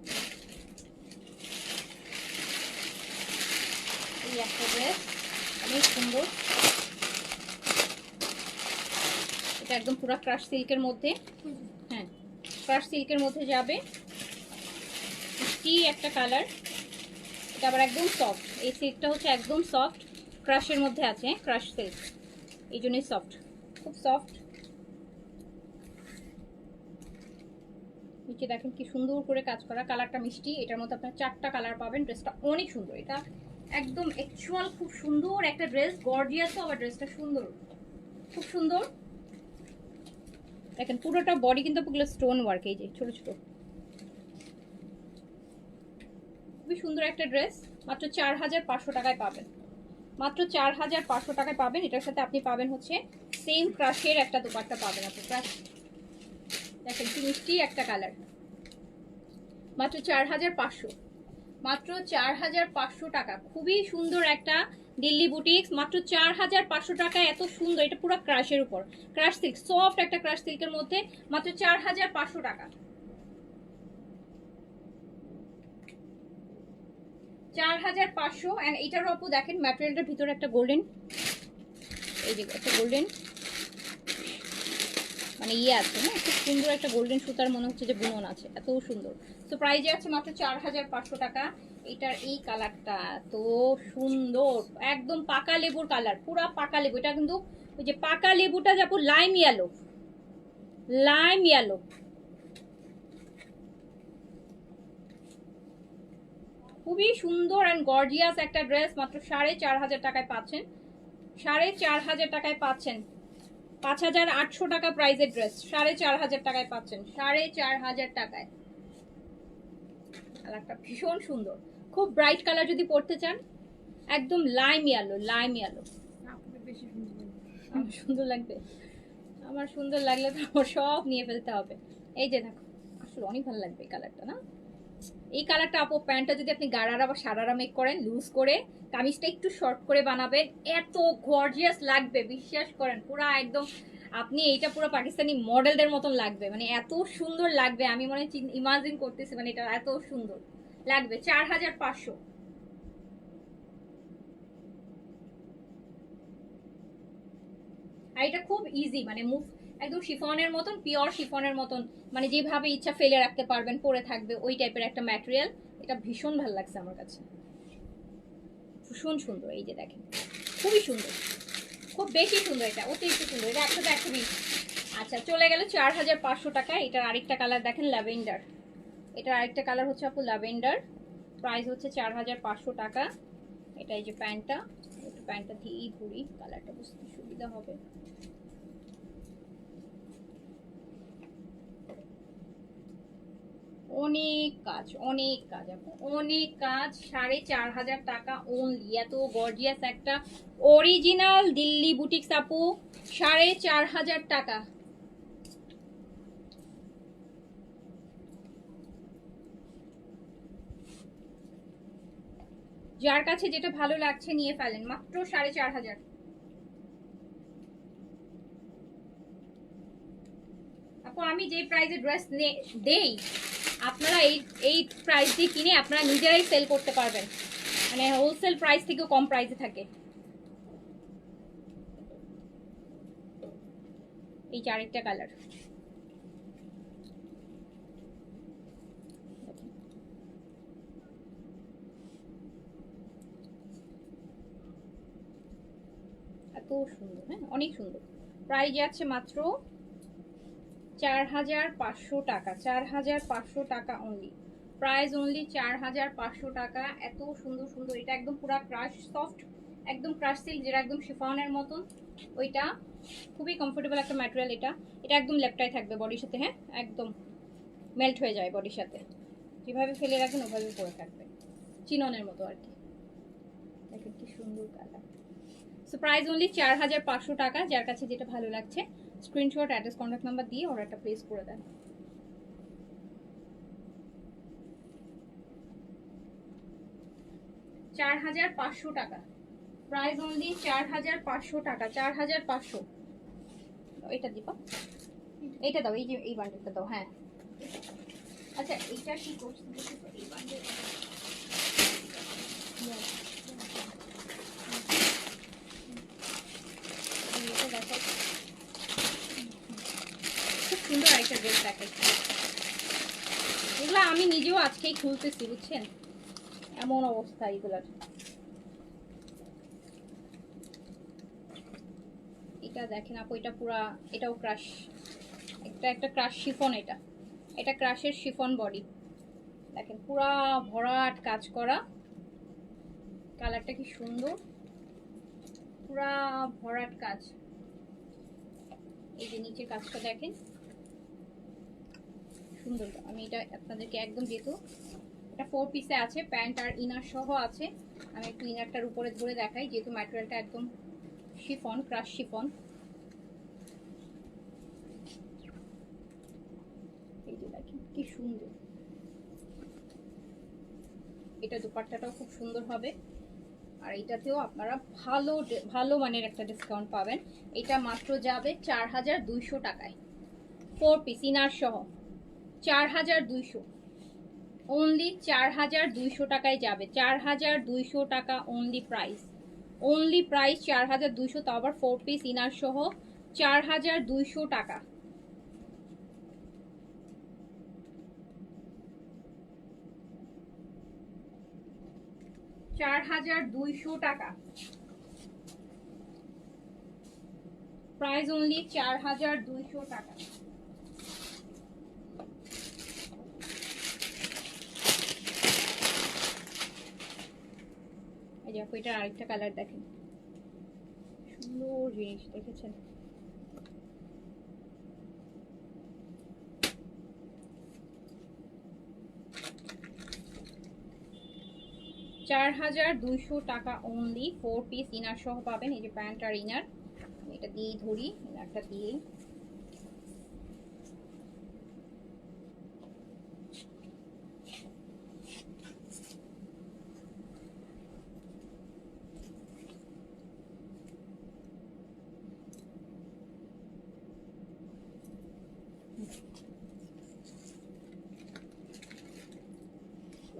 এই একটা ড্রেস অনেক সুন্দর, এটা একদম পুরো ক্রাশ সিল্কের মধ্যে। হ্যাঁ, ক্রাশ সিল্কের মধ্যে যাবে, কি একটা কালার। এটা আবার একদম সফট, এই সিল্কটা হচ্ছে একদম সফট, ক্রাশের মধ্যে আছে, ক্রাশ সিল্ক, এই জন্যই সফট, খুব সফট। নিচে দেখেন কি সুন্দর করে কাজ করা, কালারটা মিষ্টি, এটার মধ্যে আপনার 4টা কালার পাবেন। ড্রেসটা অনেক সুন্দর, এটা একদম অ্যাকচুয়াল খুব সুন্দর একটা ড্রেস, গর্জিয়াসও আবার ড্রেসটা সুন্দর, খুব সুন্দর। দেখেন পুরোটা বডি কিন্তু পুরো স্টোন ওয়ার্ক, এই যে ছোট ছোট, খুবই সুন্দর একটা ড্রেস। মাত্র 4500 টাকায় পাবেন, মাত্র 4500 টাকায় পাবেন। এটার সাথে আপনি পাবেন হচ্ছে সেম ক্রাশের একটা দোপাট্টা পাবেন আপনি। ক্রাশ দেখেন কি মিষ্টি একটা কালার, মাত্র 4500, মাত্র 4500 টাকা। খুবই সুন্দর একটা দিল্লি বুটিক্স, মাত্র 4500 টাকায় এত সুন্দর। এটা পুরো ক্রাশের উপর, ক্রাশ সিল্ক, সফট একটা ক্রাশ সিল্কের মধ্যে, মাত্র 4500 টাকা, 4500। এন্ড এটার আপু দেখেন ম্যাটেরিয়ালটার ভিতরে একটা গোল্ডেন, এই যে একটা গোল্ডেন মানে ইয়ে আছে, হ্যাঁ খুব সুন্দর একটা গোল্ডেন সুতার মনে হচ্ছে যে বুনন আছে, এত সুন্দর। তো প্রাইজে আছে মাত্র 4500 টাকা। এটার এই কালারটা এত সুন্দর, একদম পাকা লেবুর কালার, পুরা পাকা লেবু। এটা কিন্তু ওই যে পাকা লেবুটা যাবো লাইম ইয়েলো, লাইম ইয়েলো, খুবই সুন্দর অ্যান্ড গর্জিয়াস একটা ড্রেস। মাত্র 4500 টাকায় পাচ্ছেন, 4500 টাকায় পাচ্ছেন। 5800 টাকা প্রাইসের ড্রেস 4500 টাকায় পাচ্ছেন, 4500 টাকায়। কালারটা ভীষণ সুন্দর, খুব ব্রাইট কালার যদি পড়তে চান, একদম লাইম ইয়েলো, লাইম ইয়েলো। আমার সুন্দর লাগবে, আমার সুন্দর লাগলে তো আমার সব নিয়ে ফেলতে হবে। এই যে দেখো, আসলে অনেক ভালো লাগবে এই কালারটা না। এই কালারটা আপু প্যান্টটা যদি আপনি গারারা বা সারারা মেক করেন লুজ করে, কামিজটা একটু শর্ট করে বানাবেন, এত গর্জিয়াস লাগবে বিশ্বাস করেন। পুরা একদম আপনি এইটা পুরো পাকিস্তানি মডেলদের মতন লাগবে, মানে এত সুন্দর লাগবে। আমি মনে ইমাজিন করতেছি, মানে এটা এত সুন্দর লাগবে। 4500। আর এটা খুব ইজি, মানে মুভ একদম শিফনের মতন, পিওর শিফনের মতন, মানে যেভাবে ইচ্ছা ফেলে রাখতে পারবেন, পরে থাকবে ওই টাইপের একটা ম্যাটেরিয়াল। এটা ভীষণ ভালো লাগছে আমার কাছে, ভীষণ সুন্দর। এই যে দেখেন খুবই সুন্দর, খুব বেশি সুন্দর, এটা অতিরিক্ত সুন্দর। এটা 120। আচ্ছা চলে গেল 4500 টাকা। এটার আরেকটা কালার দেখেন ল্যাভেন্ডার, এটার আরেকটা কালার হচ্ছে আপু ল্যাভেন্ডার, প্রাইস হচ্ছে 4500 টাকা। এটা এই যে প্যান্টটা, একটু প্যান্টটা দিয়েই ঘুরি, কালারটা বুঝতে সুবিধা হবে। অনেক কাজ, অনেক কাজ আপু, অনেক কাজ। 4500 টাকা ওনলি, এত গর্জিয়াস একটা অরিজিনাল দিল্লি বুটিক্স আপু, 4500 টাকা। যার কাছে যেটা ভালো লাগছে নিয়ে ফেলেন, মাত্র 4500। আপু আমি যে প্রাইসে ড্রেস দেই, আপনারা এই প্রাইস দিয়ে কিনে আপনারা নিজেরাই সেল করতে পারবেন, মানে হোলসেল প্রাইস থেকেও কম প্রাইসে থাকে। এই যে আরেকটা কালার, এত সুন্দর, হ্যাঁ অনেক সুন্দর। প্রাইস আছে মাত্র 4500 টাকা, 4500 টাকা অনলি, প্রাইস অনলি 4500 টাকা। এত সুন্দর সুন্দর, এটা একদম পুরা ক্রাশ সফট, একদম ক্রাশ সিল্ক, যেটা একদম শিফনের মতন, ওইটা খুবই কমফোর্টেবল একটা ম্যাটেরিয়াল। এটা এটা একদম লেপটাই থাকবে বডির সাথে, হ্যাঁ একদম মেল্ট হয়ে যায় বডির সাথে, যেভাবে ফেলে রাখেন ওভাবে পরে থাকবে, চিননের মতো আর কি। দেখেন কি সুন্দর colour. So so price only 4500 টাকা। যার কাছে যেটা ভালো লাগছে স্ক্রিনশট, অ্যাড্রেস, কন্ট্যাক্ট নাম্বার দিয়ে অর্ডারটা প্লেস করে দেন। $4500 টাকা, প্রাইস অনলি 4500 টাকা। 4500। এটা দিবা, এইটা দাও, এই যে এই বান্ডেলটা দাও। হ্যাঁ আচ্ছা, এইটা কি করছি এই বান্ডেল, এটা দেখো খুব সুন্দর একটা ড্রেস দেখাচ্ছি। এগুলো আমি নিজেও আজকেই খুলতেছি, বুঝছেন, এমন অবস্থা এগুলার। এটা দেখেন আপু, এটা পুরা, এটাও ক্রাশ, একটা ক্রাশ শিফন। এটা ক্রাশের শিফন বডি, দেখেন পুরা ভরাট কাজ করা, কালারটা কি সুন্দর, পুরা ভরাট কাজ। এই যে নিচে কাজটা দেখেন সুন্দর। আমি এটা আপনাদেরকে একদম, যেহেতু এটা 4 পিসে আছে, প্যান্ট আর ইনার সহ আছে, আমি একটু ইনারটার উপরে ধরে দেখাই, যেহেতু ম্যাটেরিয়ালটা একদম শিফন, ক্রাশ শিফন। এই যে দেখেন কি সুন্দর, এটা দুপাট্টাটাও খুব সুন্দর হবে। আর এটাতেও আপনারা ভালো মানের একটা ডিসকাউন্ট পাবেন। এটা মাত্র যাবে 4200 টাকায়, 4 পিস ইনার সহ 4200, অনলি 4200 টাকায় যাবে। 4200 টাকা অনলি প্রাইস, 4200, তাও আবার 4 পিস ইনার সহ 4200 টাকা। টাকা প্রাইস, অনলি 4200 টাকা। এই যে আপু, এটা আরেকটা কালার দেখেন, সুন্দর জিনিস দেখেছেন। টাকা অনলি, 4 পিস ইনার সহ পাবেন। এই যে প্যান্ট আর ইনার, এটা দিয়েই ধরি, ইনারটা দিয়েই।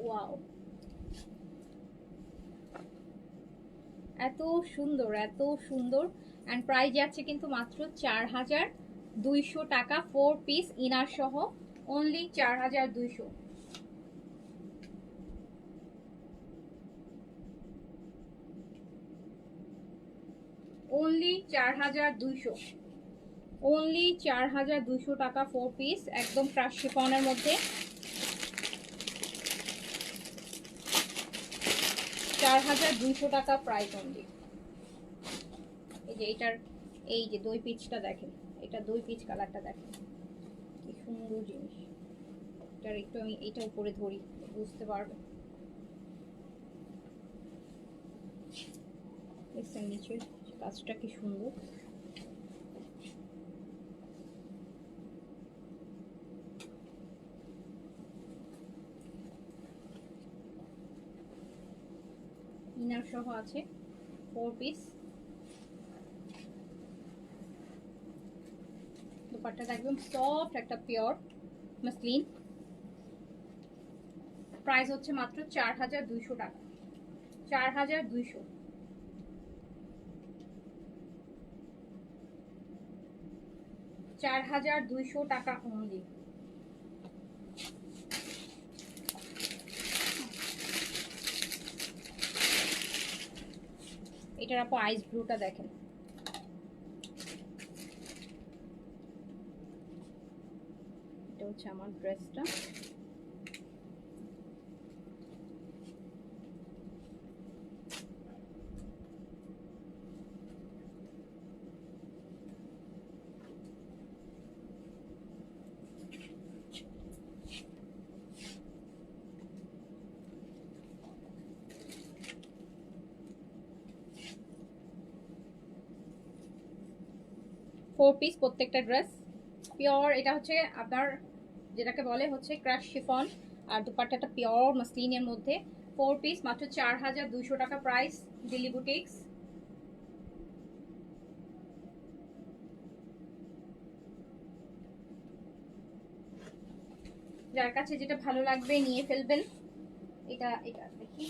ওয়াও, এত সুন্দর, এত সুন্দর। অ্যান্ড প্রাইস যাচ্ছে কিন্তু মাত্র 4200 টাকা, 4 পিস ইনার সহ, অনলি 4200। অনলি 4200, অনলি 4200 টাকা, 4 পিস, একদম ক্রাশ শিফনের মধ্যে। 4200 টাকা প্রাইস অনলি। এই যে এটার, এই যে 2 পিচটা দেখেন, এটা 2 পিচ কালারটা দেখেন কি সুন্দর জিনিস। এটার একটু আমি এটা উপরে ধরি, বুঝতে পারবে। দেখছেন নিচে কাজটা কি সুন্দর। ইনার সহ আছে, 4 পিস। দুপাট্টাটা একদম সফট, একটা পিওর মাসলিন। প্রাইস হচ্ছে মাত্র 4200 টাকা, 4200। টাকা অনলি। এটার আপু আইস ব্লুটা দেখেন, এটা হচ্ছে আমার ড্রেসটা। 4 পিস প্রত্যেকটা ড্রেস পিওর। এটা হচ্ছে আপনার যেটাকে বলে হচ্ছে ক্রাশ শিফন, আর দুপাট্টাটা পিওর মাসলিনের মধ্যে। 4 পিস মাত্র 4200 টাকা প্রাইস, দিল্লি বুটিক্স। যার কাছে যেটা ভালো লাগবে নিয়ে ফেলবেন। এটা এটা দেখি,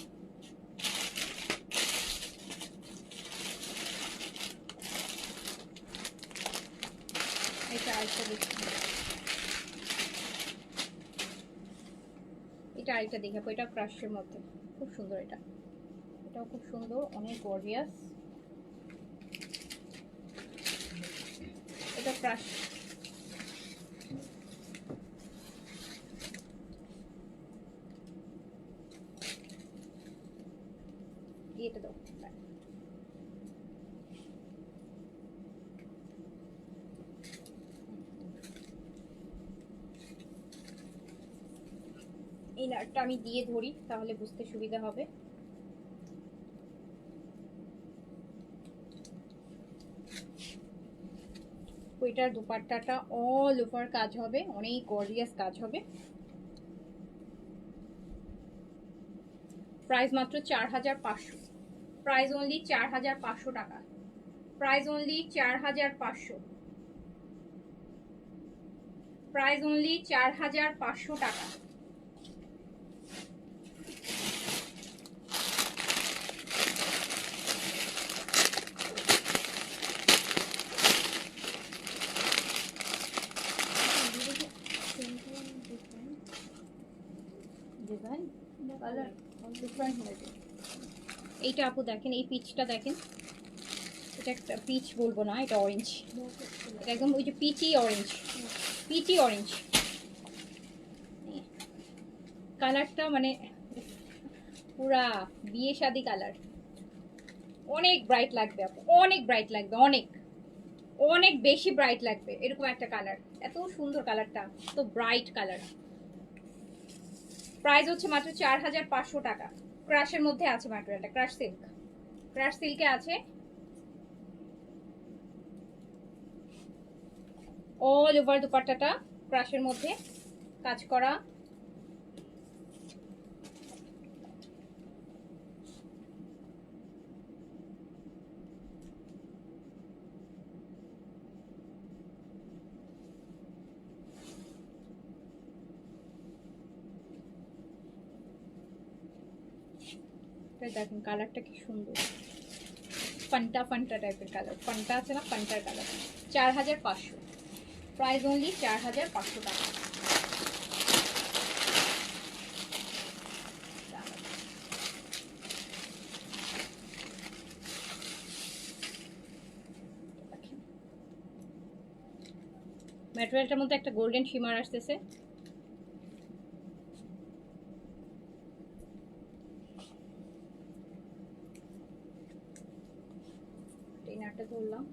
এটা আরেকটা দেখি, এটা আরেকটা দেখাবো। এটা ক্রাশের মধ্যে খুব সুন্দর, এটাও খুব সুন্দর, অনেক গর্জিয়াস। এটা ক্রাশ, এটা দাও। এই নাটটা আমি দিয়ে ধরি তাহলে বুঝতে সুবিধা হবে। ওইটার দুপাট্টাটা অল ওভার কাজ হবে, অনেক গর্জিয়াস কাজ হবে। প্রাইস মাত্র 4500, প্রাইস অনলি 4500 টাকা, প্রাইস অনলি 4500, প্রাইস অনলি 4500 টাকা। এইটা আপু দেখেন, এই পিচটা দেখেন, এটা একটা পিচ বলবো না, এটা অরেঞ্জ, এটা একদম ওই যে পিচি অরেঞ্জ, পিচি অরেঞ্জ কালারটা, মানে পুরা বিয়ে শাদি কালার। অনেক ব্রাইট লাগবে আপু, অনেক ব্রাইট লাগবে, অনেক অনেক বেশি ব্রাইট লাগবে এরকম একটা কালার। এত সুন্দর কালারটা, তো ব্রাইট কালার। প্রাইস হচ্ছে মাত্র 4500 টাকা। ক্রাশের মধ্যে আছে ম্যাটেরিয়ালটা, ক্রাশ সিল্ক, ক্রাশ সিল্কে আছে। অল ওভার দুপাট্টাটা ক্রাশের মধ্যে কাজ করা। দেখেন কালারটা কি সুন্দর, ফান্টা ফান্টা টাইপের কালার, ফান্টা আছে না, ফান্টার কালার। 4500, প্রাইস অনলি 4500 টাকা। ম্যাটেরিয়ালটার মধ্যে একটা গোল্ডেন শিমার আসতেছে। ট্রেনারটা ধরলাম,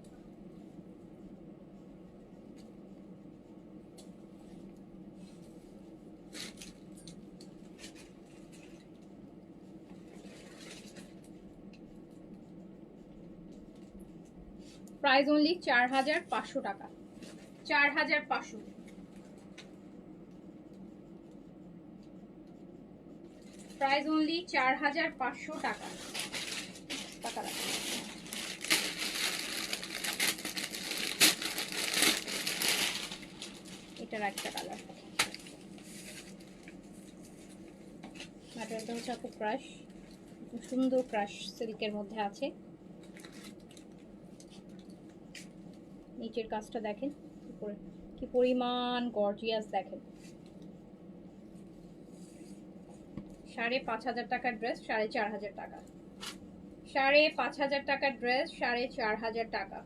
প্রাইস অনলি 4500 টাকা, 4500, প্রাইস অনলি 4500 টাকা। টাকা এটার একটা কালার, ম্যাটেরিয়ালটা হচ্ছে আপু ক্রাশ, সুন্দর ক্রাশ সিল্কের মধ্যে আছে। নিচের কাজটা দেখেন উপরে কি পরিমাণ গর্জিয়াস, দেখেন। 5500 টাকার ড্রেস 4500 টাকা, 5500 টাকার ড্রেস 4500 টাকা।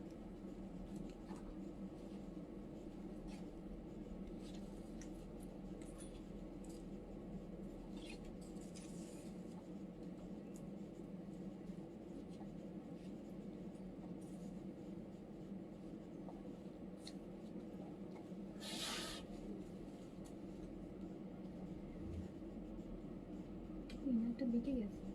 একটা বেঁকে গেছে,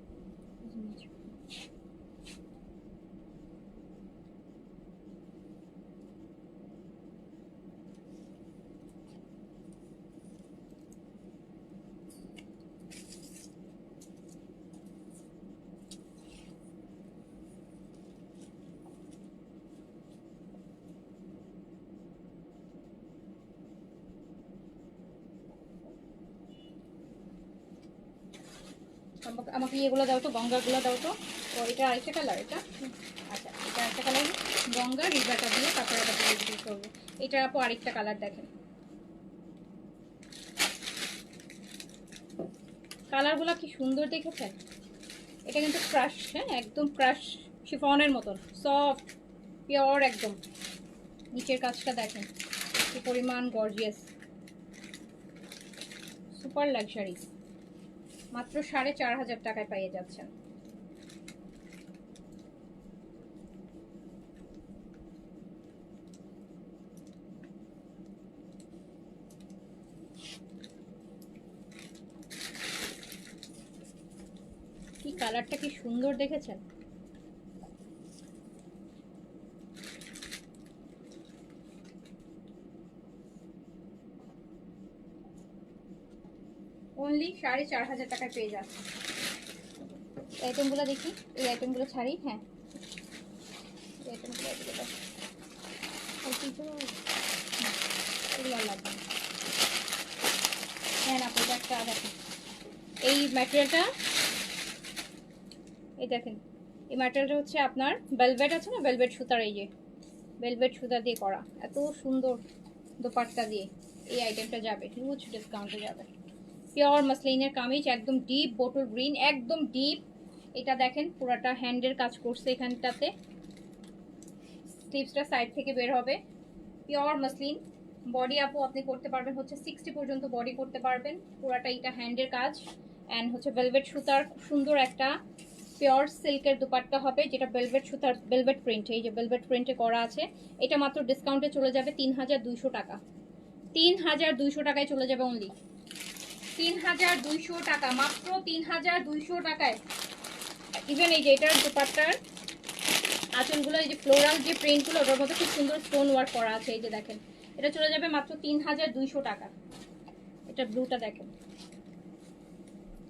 আমাকে এগুলো দাও তো, গঙ্গাগুলো দাও তো। ও এটা আরেকটা কালার, এটা আচ্ছা এটা আরেকটা কালার, গঙ্গা রিভারটা দিয়ে তারপরে এটা দিয়ে করবো। এটা আপু আরেকটা কালার দেখেন, কালারগুলো কি সুন্দর দেখেছেন। এটা কিন্তু ক্রাশ, হ্যাঁ একদম ক্রাশ শিফনের মতন সফট পিওর একদম। নিচের কাজটা দেখেন কি পরিমাণ গর্জিয়াস, সুপার লাক্সারি, মাত্র 4500 টাকায় পেয়ে যাচ্ছেন। কি কালারটা কি সুন্দর দেখেছেন। অনলি 4500 টাকায় পেয়ে যাচ্ছে। আইটেমগুলো দেখি, এই আইটেমগুলো ছাড়ি, হ্যাঁ এই আইটেমগুলো এগুলো দাও। আর কিছু এগুলো আর লাগবে না। হ্যাঁ না এটা একটা দেখেন, এই ম্যাটেরিয়ালটা, এই দেখেন এই ম্যাটেরিয়ালটা হচ্ছে আপনার ভেলভেট আছে না, ভেলভেট সুতার, এই যে ভেলভেট সুতা দিয়ে করা, এত সুন্দর দোপাট্টা দিয়ে এই আইটেমটা যাবে হিউজ ডিসকাউন্টে যাবে। পিওর মাসলিনের কামিজ, একদম ডিপ বোটল গ্রিন, একদম ডিপ। এটা দেখেন পুরাটা হ্যান্ডের কাজ করছে এখানটাতে, স্লিভসটা সাইড থেকে বের হবে। পিওর মাসলিন, বডি আপু আপনি করতে পারবেন হচ্ছে 60 পর্যন্ত বডি করতে পারবেন। পুরাটা এটা হ্যান্ডের কাজ অ্যান্ড হচ্ছে ভেলভেট সুতার খুব সুন্দর একটা পিওর সিল্কের দুপাট্টা হবে, যেটা ভেলভেট সুতার ভেলভেট প্রিন্ট, এই যে ভেলভেট প্রিন্টে করা আছে। এটা মাত্র ডিসকাউন্টে চলে যাবে 3200 টাকা, 3200 টাকায় চলে যাবে অনলি 3200 টাকা, মাত্র 3200 টাকায়। ইভেন এই যে এটার দুপাট্টার আঁচলগুলো, এই যে ফ্লোরাল যে প্রিন্টগুলো ওটার মধ্যে খুব সুন্দর স্টোন ওয়ার্ক করা আছে, এই যে দেখেন এটা চলে যাবে মাত্র 3200 টাকা। এটা ব্লুটা দেখেন,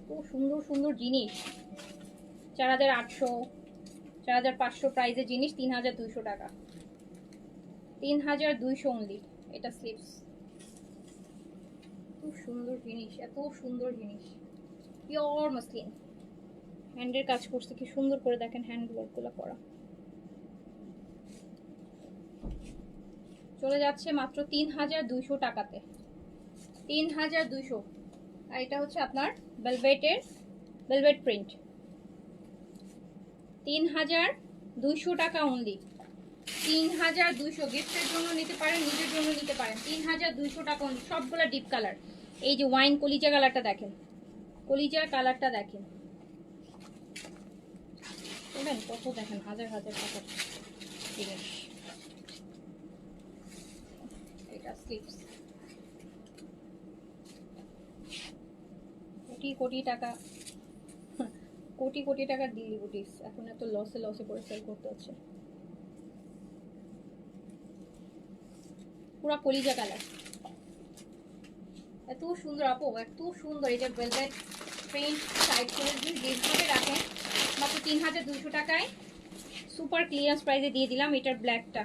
খুব সুন্দর সুন্দর জিনিস, 4800 4500 প্রাইসের জিনিস 3200 টাকা, 3200 অনলি। এটা স্লিভস, খুব সুন্দর জিনিস, এত সুন্দর জিনিস, পিওর মাসলিন, হ্যান্ডের কাজ করছে কি সুন্দর করে দেখেন, হ্যান্ড ওয়ার্কগুলো করা। চলে যাচ্ছে মাত্র 3200 টাকাতে, 3200। আর এটা হচ্ছে আপনার ভেলভেটের ভেলভেট প্রিন্ট, 3200 টাকা অনলি, 3200। গিফটের জন্য নিতে পারেন, নিজের জন্য নিতে পারেন, 3200 টাকা অনলি। সবগুলো ডিপ কালার, এই যে ওয়াইন কলিজা কালারটা দেখেন, কলিজার কালারটা দেখেন, কত দেখেন, হাজার হাজার টাকা জিনিস। এটা স্লিভস, কোটি কোটি টাকা, কোটি কোটি টাকার দিল্লি বুটিক্স এখন এত লসে লসে করে সেল করতে হচ্ছে। পুরা কলিজা কালার, এত সুন্দর আপু, এত সুন্দর। এটা ভেলভেট প্রিন্ট সাইড করে যদি গিফট করে রাখেন মাত্র 3200 টাকায়, সুপার ক্লিয়ারেন্স প্রাইসে দিয়ে দিলাম। এটার ব্ল্যাকটা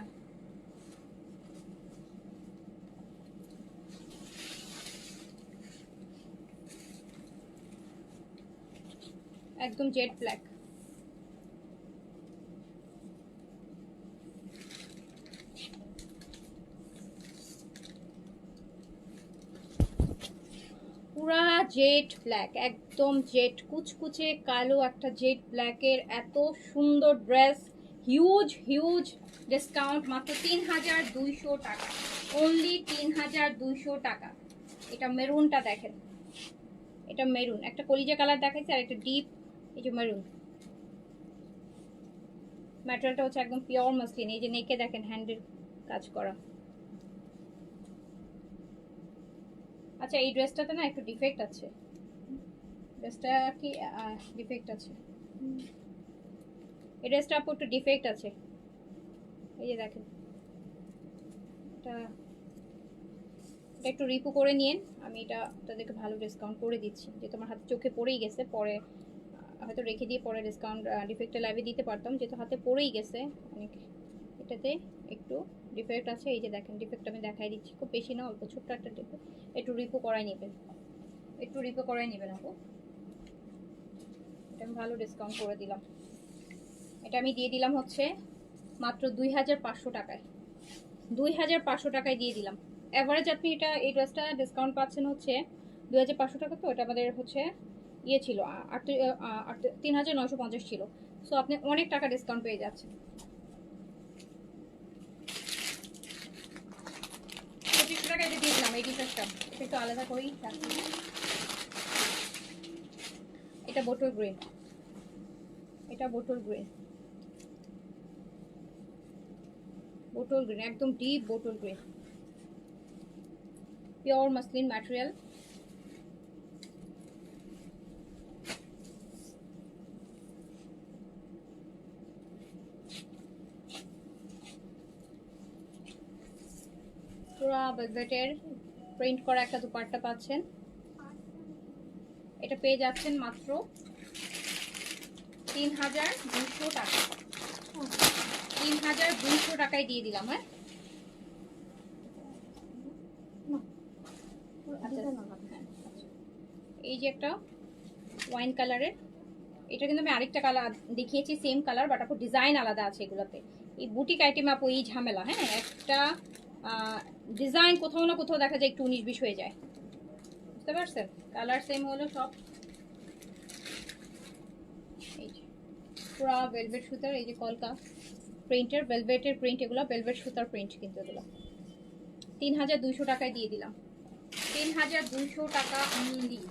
একদম জেড ব্ল্যাক, পুরা জেড ব্ল্যাক, একদম জেড কুচকুচে কালো একটা জেড ব্ল্যাকের এত সুন্দর ড্রেস, হিউজ হিউজ ডিসকাউন্ট, মাত্র 3200 টাকা, অনলি 3200 টাকা। এটা মেরুনটা দেখেন, এটা মেরুন, একটা কলিজা কালার দেখাইছে আর একটা ডিপ এই যে মেরুন। ম্যাটেরিয়ালটা হচ্ছে একদম পিওর মাসলিন, এই যে নেকে দেখেন হ্যান্ডের কাজ করা। আচ্ছা এই ড্রেসটাতে না একটু ডিফেক্ট আছে, ড্রেসটা কি ডিফেক্ট আছে, এই ড্রেসটা আপু একটু ডিফেক্ট আছে, এই যে দেখেন এটা একটু রিপু করে নিন, আমি এটা তাদেরকে ভালো ডিসকাউন্ট করে দিচ্ছি, যে তোমার হাতে চোখে পড়েই গেছে, পরে হয়তো রেখে দিয়ে পরে ডিসকাউন্ট ডিফেক্টে লাইভে দিতে পারতাম, যেহেতু হাতে পড়েই গেছে অনেক, এটাতে একটু ডিফেক্ট আছে। এই যে দেখেন ডিফেক্ট আমি দেখাই দিচ্ছি, খুব বেশি না, অল্প ছোট্ট একটা ডিফেক্ট, একটু রিপু করাই নেবেন, একটু রিপু করাই নেবেন আপু। আমি ভালো ডিসকাউন্ট করে দিলাম। এটা আমি দিয়ে দিলাম হচ্ছে মাত্র 2500 টাকায়। 2500 টাকায় দিয়ে দিলাম। অ্যাভারেজ আপনি এই ড্রেসটা ডিসকাউন্ট পাচ্ছেন হচ্ছে 2500 টাকা। তো এটা আমাদের হচ্ছে ইয়ে ছিল 3950 ছিল। সো আপনি অনেক টাকা ডিসকাউন্ট পেয়ে যাচ্ছেন। 2500 টাকায় দিয়ে দিলাম এই টি-শার্টটা। এটা একটু আলাদা করেই থাকবে। এটা বোটল গ্রিন, এটা বোটল গ্রিন, বোটল গ্রিন একদম deep bottle green, pure muslin material. পুরা ভেলভেটের প্রিন্ট করা একটা দুপাট্টা পাচ্ছেন। এটা পেয়ে যাচ্ছেন মাত্র 3200 টাকা। 3200 টাকায় দিয়ে দিলাম। হ্যাঁ এই যে একটা ওয়াইন কালারের, এটা কিন্তু আমি আরেকটা কালার দেখিয়েছি সেম কালার, বাট আপু ডিজাইন আলাদা আছে এগুলোতে। এই বুটিক আইটেম আপু এই ঝামেলা, হ্যাঁ একটা ডিজাইন কোথাও না কোথাও দেখা যায় একটু 19-20 হয়ে যায়, বুঝতে পারছেন? কালার সেম হলো সব। এই যে পুরা ভেলভেট সুতার, এই যে কলকা প্রিন্টের ভেলভেটের প্রিন্ট, এগুলো ভেলভেট সুতার প্রিন্ট কিন্তু এগুলো। 3200 টাকায় দিয়ে দিলাম। 3200 টাকা অনলি,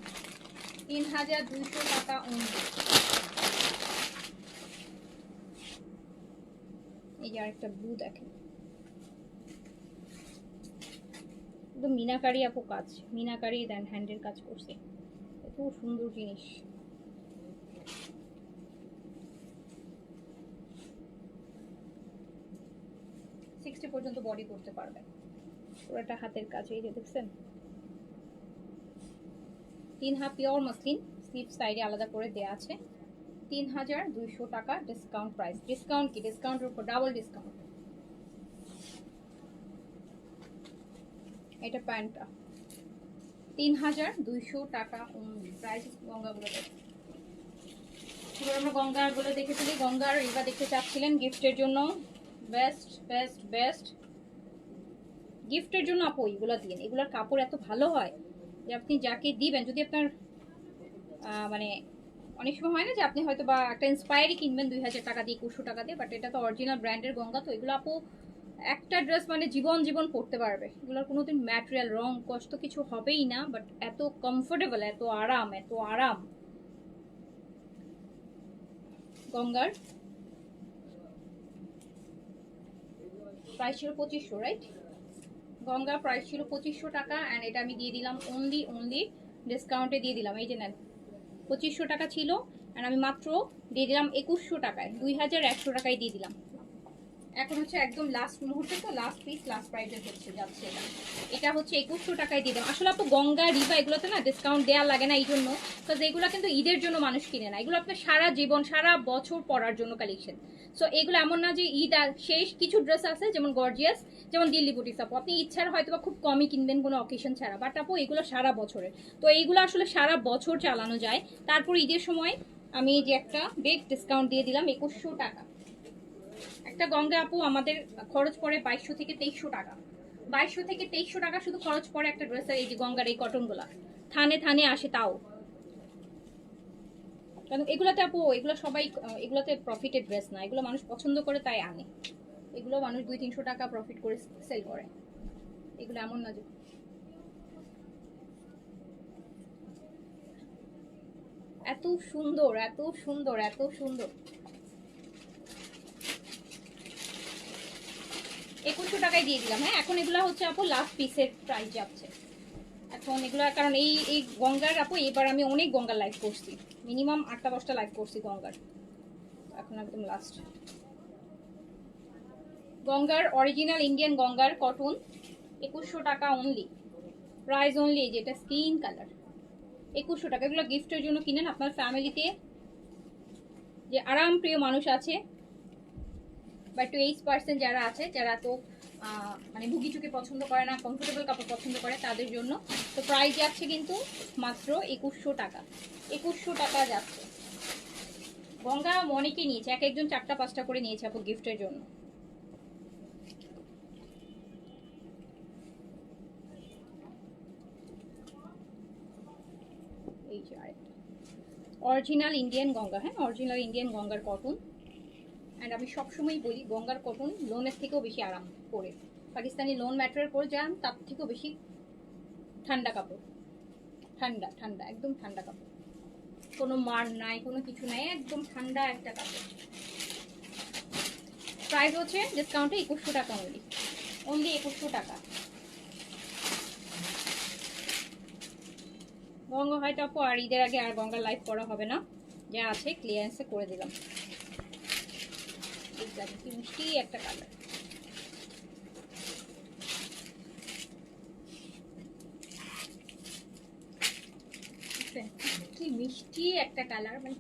3200 টাকা অনলি। এই যে আরেকটা ব্লু দেখেন, একদম মিনাকারি আপু কাজ, মিনাকারি দেন হ্যান্ডের কাজ করছে, এত সুন্দর জিনিস। পর্যন্ত বডি করতে পারবে, পুরোটা হাতের কাজ। এই যে দেখছেন 3 হাত পিওর মাসলিন, স্লিপ সাইডে আলাদা করে দেয়া আছে। 3200 টাকা ডিসকাউন্ট প্রাইস। ডিসকাউন্ট কি, ডিসকাউন্টের উপর ডাবল ডিসকাউন্ট। এটা প্যান্টটা 3200 টাকা অনলি। প্রাইস গঙ্গাগুলো দেখুন, আমরা গঙ্গাগুলো দেখেছিলি, গঙ্গার এবার দেখতে চাচ্ছিলেন গিফটের জন্য, বেস্ট বেস্ট বেস্ট গিফটের জন্য আপু এগুলো দিন। এগুলোর কাপড় এত ভালো হয় যে আপনি যাকে দিবেন, যদি আপনার মানে অনেক সময় হয় না যে আপনি হয়তো বা একটা ইন্সপায়ারই কিনবেন 2000 টাকা দিয়ে 2100 টাকা দিয়ে, বাট এটা তো অরিজিনাল ব্র্যান্ডের গঙ্গা। তো এগুলো আপু একটা ড্রেস মানে জীবন জীবন পরতে পারবে। এগুলোর কোনোদিন ম্যাটেরিয়াল রং কষ্ট কিছু হবেই না, বাট এত কমফোর্টেবল, এত আরাম, এত আরাম। গঙ্গার প্রাইস ছিল 2500, রাইট? গঙ্গা প্রাইস ছিল 2500 টাকা, অ্যান্ড এটা আমি দিয়ে দিলাম অনলি ডিসকাউন্টে দিয়ে দিলাম। এই যে নেন 2500 টাকা ছিল, অ্যান্ড আমি মাত্র দিয়ে দিলাম 2100 টাকায়, 2100 টাকায় দিয়ে দিলাম। এখন হচ্ছে একদম লাস্ট মুহূর্তে, তো লাস্ট পিস লাস্ট প্রাইসে হচ্ছে যাচ্ছে। এটা হচ্ছে 2100 টাকায় দিয়ে দিলাম। আসলে আপু গঙ্গা রিভা এগুলোতে না ডিসকাউন্ট দেওয়া লাগে না এই জন্য, বিকজ এগুলো কিন্তু ঈদের জন্য মানুষ কিনে না, এগুলো আপনার সারা জীবন সারা বছর পরার জন্য কালেকশন। সো এগুলো এমন না যে ঈদ শেষ। কিছু ড্রেস আছে যেমন গর্জিয়াস, যেমন দিল্লি বুটিক্স আপু, আপনি ইচ্ছার হয়তো বা খুব কমই কিনবেন কোনো অকেশন ছাড়া, বাট আপু এগুলো সারা বছরের। তো এইগুলো আসলে সারা বছর চালানো যায়। তারপর ঈদের সময় আমি যে একটা বিগ ডিসকাউন্ট দিয়ে দিলাম 2100 টাকা। একটা গঙ্গা আপু আমাদের খরচ পড়ে 2200 থেকে 2300 টাকা, 2200 থেকে 2300 টাকা শুধু খরচ পড়ে একটা ড্রেসের। এই যে গঙ্গার এই কটনগুলা থানে থানে আসে, তাও কারণ এগুলাতে আপু এগুলো সবাই এগুলোতে প্রফিটেড ড্রেস না, এগুলো মানুষ পছন্দ করে তাই আনে। এগুলো মানুষ 200-300 টাকা প্রফিট করে সেল করে, এগুলো এমন না যে। এত সুন্দর এত সুন্দর এত সুন্দর। 2100 টাকায় দিয়ে দিলাম। হ্যাঁ এখন এগুলো হচ্ছে আপু লাস্ট পিসের প্রাইস যাচ্ছে এখন এগুলো, কারণ এই গঙ্গার আপু এবার আমি অনেক গঙ্গার লাইভ করছি, মিনিমাম 8টা-10টা লাইভ করছি গঙ্গার, এখন একদম লাস্ট। গঙ্গার অরিজিনাল ইন্ডিয়ান গঙ্গার কটন 2100 টাকা অনলি, প্রাইস অনলি। যেটা স্কিন কালার 2100 টাকা। এগুলো গিফটের জন্য কিনেন আপনার ফ্যামিলিতে যে আরাম প্রিয় মানুষ আছে, বা একটু 8% যারা আছে, যারা তো মানে বুগি চুকে পছন্দ করে না, কমফোর্টেবল কাপড় পছন্দ করে, তাদের জন্য। তো প্রাইস যাচ্ছে কিন্তু মাত্র 2100 টাকা, 2100 টাকা যাচ্ছে। গঙ্গা অনেকেই নিয়েছে, এক একজন 4টা 5টা করে নিয়েছে আপু গিফটের জন্য। এই যে আরেকটা অরিজিনাল ইন্ডিয়ান গঙ্গা, হ্যাঁ অরিজিনাল ইন্ডিয়ান গঙ্গার কটন। অ্যান্ড আমি সবসময় বলি গঙ্গার কটন লোনের থেকেও বেশি আরাম পরে, পাকিস্তানি লোন ম্যাটেরিয়াল পরে যান তার থেকেও বেশি ঠান্ডা কাপড়, ঠান্ডা ঠান্ডা একদম ঠান্ডা কাপড়, কোনো মার নাই কোনো কিছু নাই, একদম ঠান্ডা একটা কাপড়। প্রাইস হচ্ছে ডিসকাউন্টে 2100 টাকা অনলি, অনলি 2100 টাকা। গঙ্গা হয়তো আপু আর ঈদের আগে আর গঙ্গা লাইভ করা হবে না, যা আছে ক্লিয়ারেন্সে করে দিলাম। কি মিষ্টি একটা কালার, কি মিষ্টি একটা কালার, মানে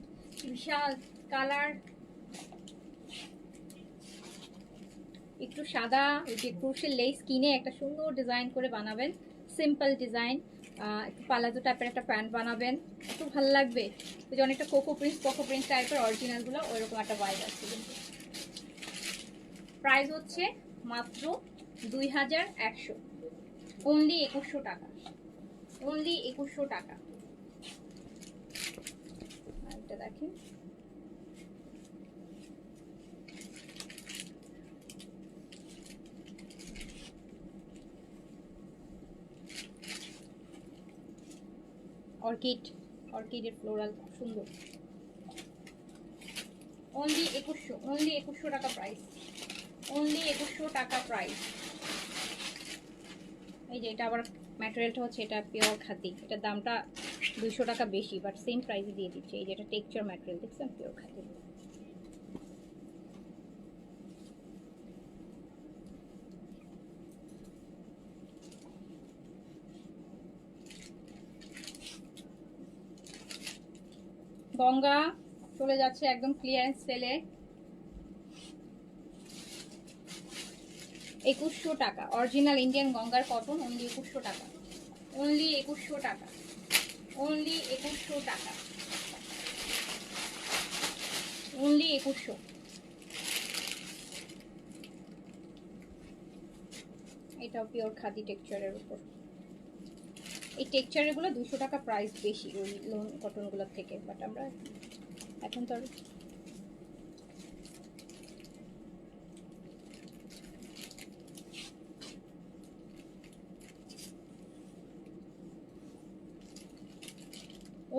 বিশাল কালার। একটু সাদা ওই যে ক্রোশের লেস কিনে একটা সুন্দর ডিজাইন করে বানাবেন, সিম্পল ডিজাইন, একটু পালাজো টাইপের একটা প্যান্ট বানাবেন, একটু ভালো লাগবে। ওই যে অনেকটা কোকো প্রিন্স টাইপের অরিজিনালগুলো ওইরকম একটা ভাইব আছে। কিন্তু প্রাইস হচ্ছে মাত্র 2100, অনলি 2100 টাকা, অনলি 2100 টাকা। এটা দেখেন অর্কিডের ফ্লোরাল খুব সুন্দর, অনলি 2100, অনলি 2100 টাকা প্রাইস, অনলি 2100 টাকা প্রাইস। এই যে এটা আবার ম্যাটেরিয়ালটা হচ্ছে এটা পিওর খাদি, এটার দামটা 200 টাকা বেশি বাট সেম প্রাইসে দিয়ে দিচ্ছে। এই যে এটা টেক্সচার ম্যাটেরিয়াল দেখছেন, পিওর খাদি। গঙ্গা চলে যাচ্ছে একদম ক্লিয়ারেন্স সেলে, 2100 টাকা অরিজিনাল ইন্ডিয়ান গঙ্গার কটন, অনলি 2100 টাকা, অনলি 2100 টাকা, অনলি 2100 টাকা, অনলি 2100। এটাও পিওর খাদি টেক্সচারের উপর, এই টেক্সচারগুলো 200 টাকা প্রাইস বেশি ওই লোন কটনগুলোর থেকে, বাট আমরা এখন তো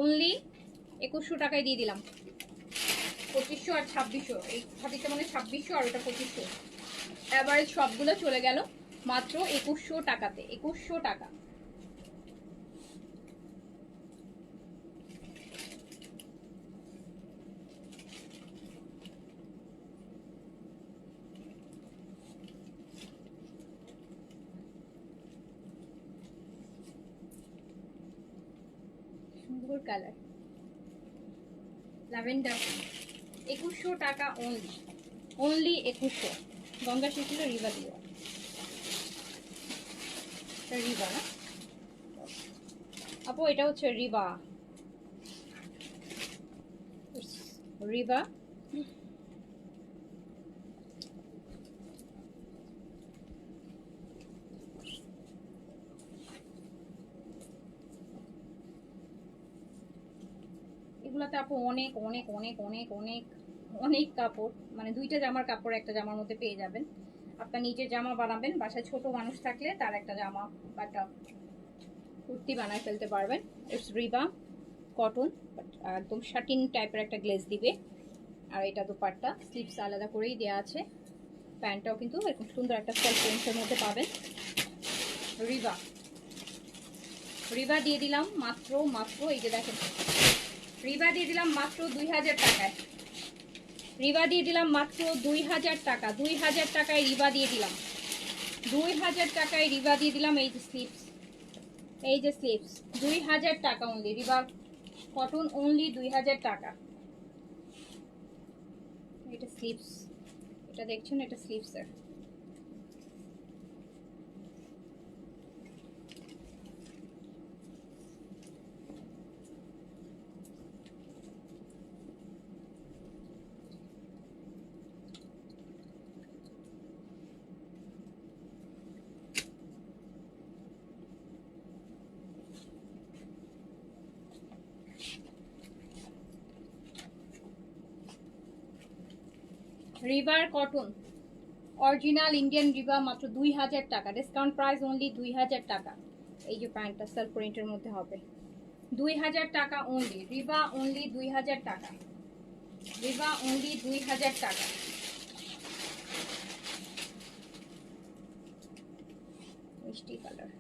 অনলি 2100 টাকায় দিয়ে দিলাম। 2500 আর 2600, এই খাদিটা মানে 2600 আর ওটা 2500, এভারেজ সবগুলো চলে গেল মাত্র 2100 টাকাতে, 2100 টাকা। সুন্দর কালার ল্যাভেন্ডার, 2100 টাকা অনলি, অনলি 2100। গঙ্গা শিখলো রিবা দিও, রিবা না আপু, এটা হচ্ছে রিবা, রিবা। এগুলাতে আপু অনেক অনেক অনেক অনেক অনেক অনেক কাপড়, মানে 2টা জামার কাপড় একটা জামার মধ্যে পেয়ে যাবেন। আপনার নিজের জামা বানাবেন, বাসায় ছোট মানুষ থাকলে তার একটা জামা বা একটা কুর্তি বানায় ফেলতে পারবেন। ইটস রিবা কটন, বাট একদম শাটিন টাইপের একটা গ্লেজ দিবে। আর এটা দোপাট্টা, স্লিপস আলাদা করেই দেওয়া আছে, প্যান্টটাও কিন্তু এরকম সুন্দর একটা সেলফ প্রিন্টের মধ্যে পাবেন। রিবা, রিবা দিয়ে দিলাম মাত্র মাত্র এই যে দেখেন, রিবা দিয়ে দিলাম মাত্র 2000 টাকায়, রিবা দিয়ে দিলাম মাত্র 2000 টাকা, 2000 টাকায় রিবা দিয়ে দিলাম, 2000 টাকায় রিবা দিয়ে দিলাম। এই যে স্লিপস, এই যে স্লিপস 2000 টাকা অনলি, রিবা কটন অনলি 2000 টাকা। এটা স্লিপস, এটা দেখছেন এটা স্লিপসের, river cotton original Indian Riva মাত্র 2000 টাকা, ডিসকাউন্ট প্রাইস অনলি 2000 টাকা। এই যে প্যান্টটা সেলফ প্রিন্টের মধ্যে হবে 2000 টাকা অনলি, রিভা অনলি 2000 টাকা, রিভা অনলি 2000 টাকা। মিষ্টি কালার,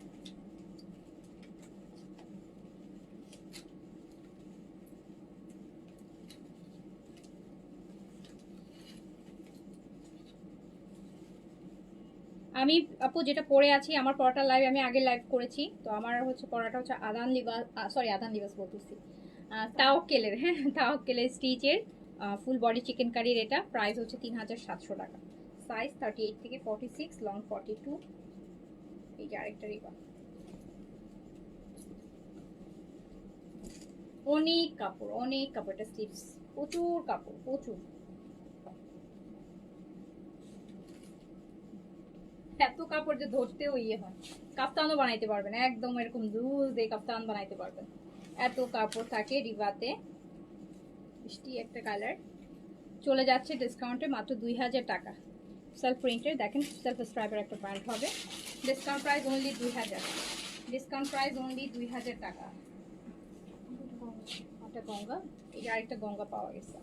আমি আপু যেটা পরে আছি, আমার পরাটা লাইভ আমি আগে লাইভ করেছি, তো আমার হচ্ছে পরাটা হচ্ছে আদান লিবাস, সরি আদান লিবাস বলতেছি, তাওয়াক্কেলের, হ্যাঁ তাওয়াক্কেলের স্টিচের ফুল বডি চিকেন কারির। এটা প্রাইস হচ্ছে 3700 টাকা, সাইজ 38 থেকে 46, লং 42। এই যে আরেকটা রিবা, অনেক কাপড়, অনেক কাপড়, এটা স্লিভস, প্রচুর কাপড়, প্রচুর। এত কাপড় যে ধরতেও ইয়ে হয়, কাফতানও বানাইতে পারবেন, একদম এরকম লুজ দিয়ে কাফতান বানাইতে পারবেন, এত কাপড় থাকে রিভাতে। মিষ্টি একটা কালার, চলে যাচ্ছে ডিসকাউন্টে মাত্র 2000 টাকা, সেলফ প্রিন্টের। দেখেন সেলফ স্ট্রাইপের একটা প্যান্ট হবে, discount price only 2000, discount price only 2000 টাকা। একটা গঙ্গা, এই যে আরেকটা গঙ্গা পাওয়া গেছে,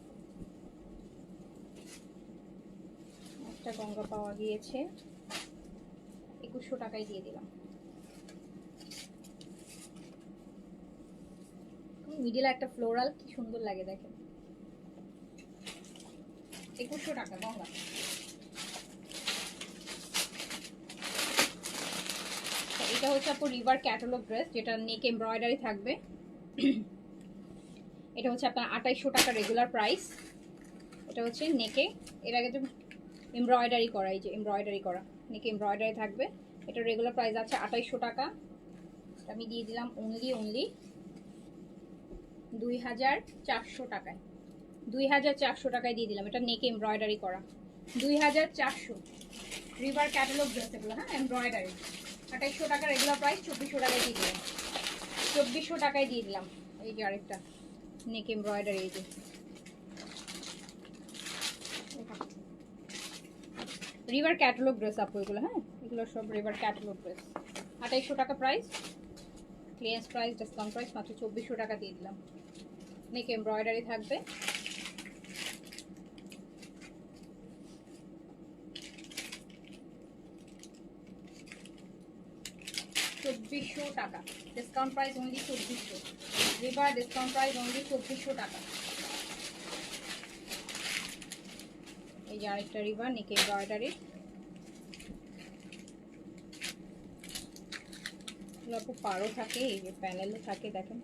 একটা গঙ্গা পাওয়া গিয়েছে, 2100 টাকায় দিয়ে দিলাম। মিডিলে একটা ফ্লোরাল, কি সুন্দর লাগে দেখেন, 2100 টাকা গঙ্গা। এটা হচ্ছে আপনার রিভার ক্যাটালগ ড্রেস, যেটা নেক এমব্রয়ডারি থাকবে। এটা হচ্ছে আপনার 2800 টাকা রেগুলার প্রাইস। এটা হচ্ছে নেকে, এর আগে যে এমব্রয়ডারি করা, এই যে এমব্রয়ডারি করা নেকে এমব্রয়ডারি থাকবে। এটা রেগুলার প্রাইস আছে 2800 টাকা, আমি দিয়ে দিলাম অনলি 2400 টাকায়, 2400 টাকায় দিয়ে দিলাম। এটা নেকে এমব্রয়ডারি করা 2400, রিভার ক্যাটালগ ড্রেস এগুলো, হ্যাঁ এমব্রয়ডারি। 2800 টাকা রেগুলার প্রাইস, 2400 টাকায় দিয়ে দিলাম, 2400 টাকায় দিয়ে দিলাম। এই যে আরেকটা নেক এমব্রয়ডারি, এই যে রিভার ক্যাটালগ ড্রেস আপু এগুলো, হ্যাঁ এগুলো সব রিভার ক্যাটালগ ড্রেস। 2800 টাকা price, clearance price, discount price মাত্র 2400 টাকা দিয়ে দিলাম। নেক এমব্রয়ডারি থাকবে, $2400 টাকা, discount price only 2400, river discount price only 2400 টাকা। এই যে আরেকটা রিভার নেক এমব্রয়ডারি, খুব পাড়ও থাকে, এই যে প্যানেলও থাকে, দেখেন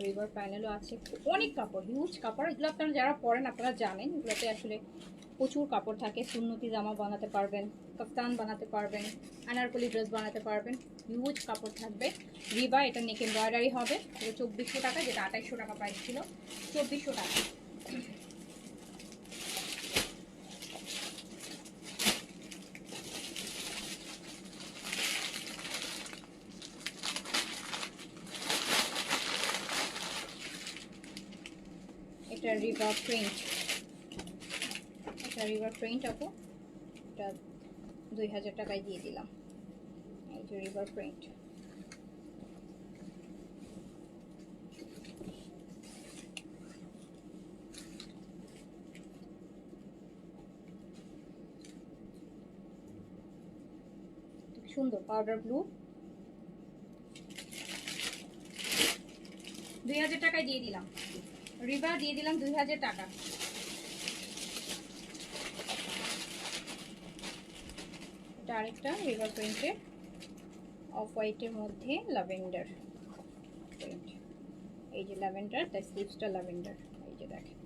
রিভার প্যানেলও আছে, অনেক কাপড়, হিউজ কাপড়। এগুলো আপনারা যারা পরেন আপনারা জানেন, এগুলোতে আসলে প্রচুর কাপড় থাকে। সুন্নতি জামা বানাতে পারবেন, কাফতান বানাতে পারবেন, আনারকলি ড্রেস বানাতে পারবেন, হিউজ কাপড় থাকবে। রিভা, এটা নেক এমব্রয়ডারি হবে, এটা 2400 টাকা, যেটা 2800 টাকা প্রাইস ছিল, 2400 টাকা। এটা রিভার প্রিন্ট, এটা রিভার প্রিন্ট আপু, এটা 2000 টাকায় দিয়ে দিলাম। এই যে রিভার প্রিন্ট, সুন্দর পাউডার ব্লু, 2000 টাকায় দিয়ে দিলাম। রিভা দিয়ে দিলাম 2000 টাকা। এটা আরেকটা রিভার প্রিন্টের, অফ হোয়াইটের মধ্যে ল্যাভেন্ডার প্রিন্ট, এই যে ল্যাভেন্ডার, তাই স্লিভসটা ল্যাভেন্ডার, এই যে দেখেন।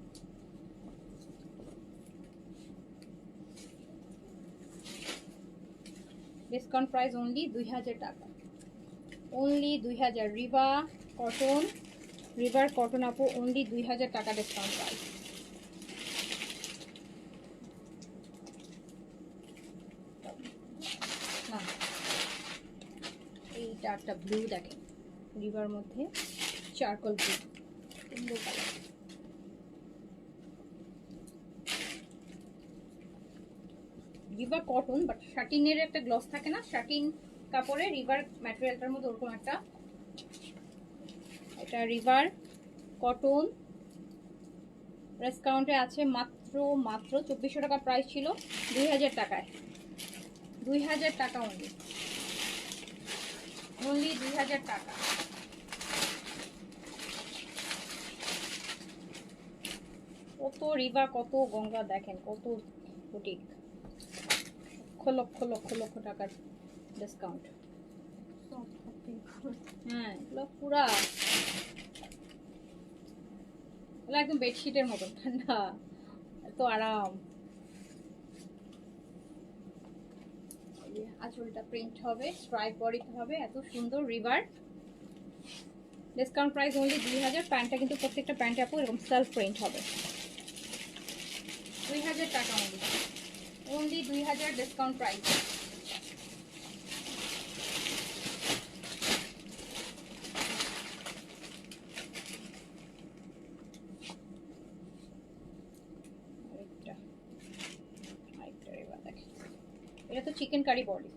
ডিসকাউন্ট প্রাইস অনলি 2000 টাকা, only 2000, Riva cotton, river cotton আপু অনলি 2000 টাকা ডিসকাউন্ট প্রাইস। না এইটা একটা ব্লু দেখেন, রিভার মধ্যে চারকোল ব্লু, সুন্দর কালার। রিভার কটন, বাট শাটিনের একটা গ্লস থাকে না, শাটিন কাপড়ে রিভার ম্যাটেরিয়ালটার মধ্যে ওরকম একটা। এটা রিভার কটন, ডিসকাউন্টে আছে মাত্র 2400 টাকা প্রাইস ছিল, 2000 টাকায়, 2000 টাকা অনলি, অনলি 2000 টাকা। কত রিভার কত গঙ্গা দেখেন, কত বুটিক, লক্ষ লক্ষ লক্ষ লক্ষ টাকার ডিসকাউন্ট। হ্যাঁ এগুলো পুরা এগুলো একদম বেডশিটের মতো ঠান্ডা, এত আরাম। আঁচলটা প্রিন্ট হবে, স্ট্রাইপ বডিতে হবে, এত সুন্দর রিভার। Discount price only 2000। প্যান্টটা কিন্তু প্রত্যেকটা প্যান্টে আপু এরকম সেলফ প্রিন্ট হবে, 2000 টাকা অনলি, অনলি 2000 ডিসকাউন্ট প্রাইস। এটা তো চিকেন কারি বডি,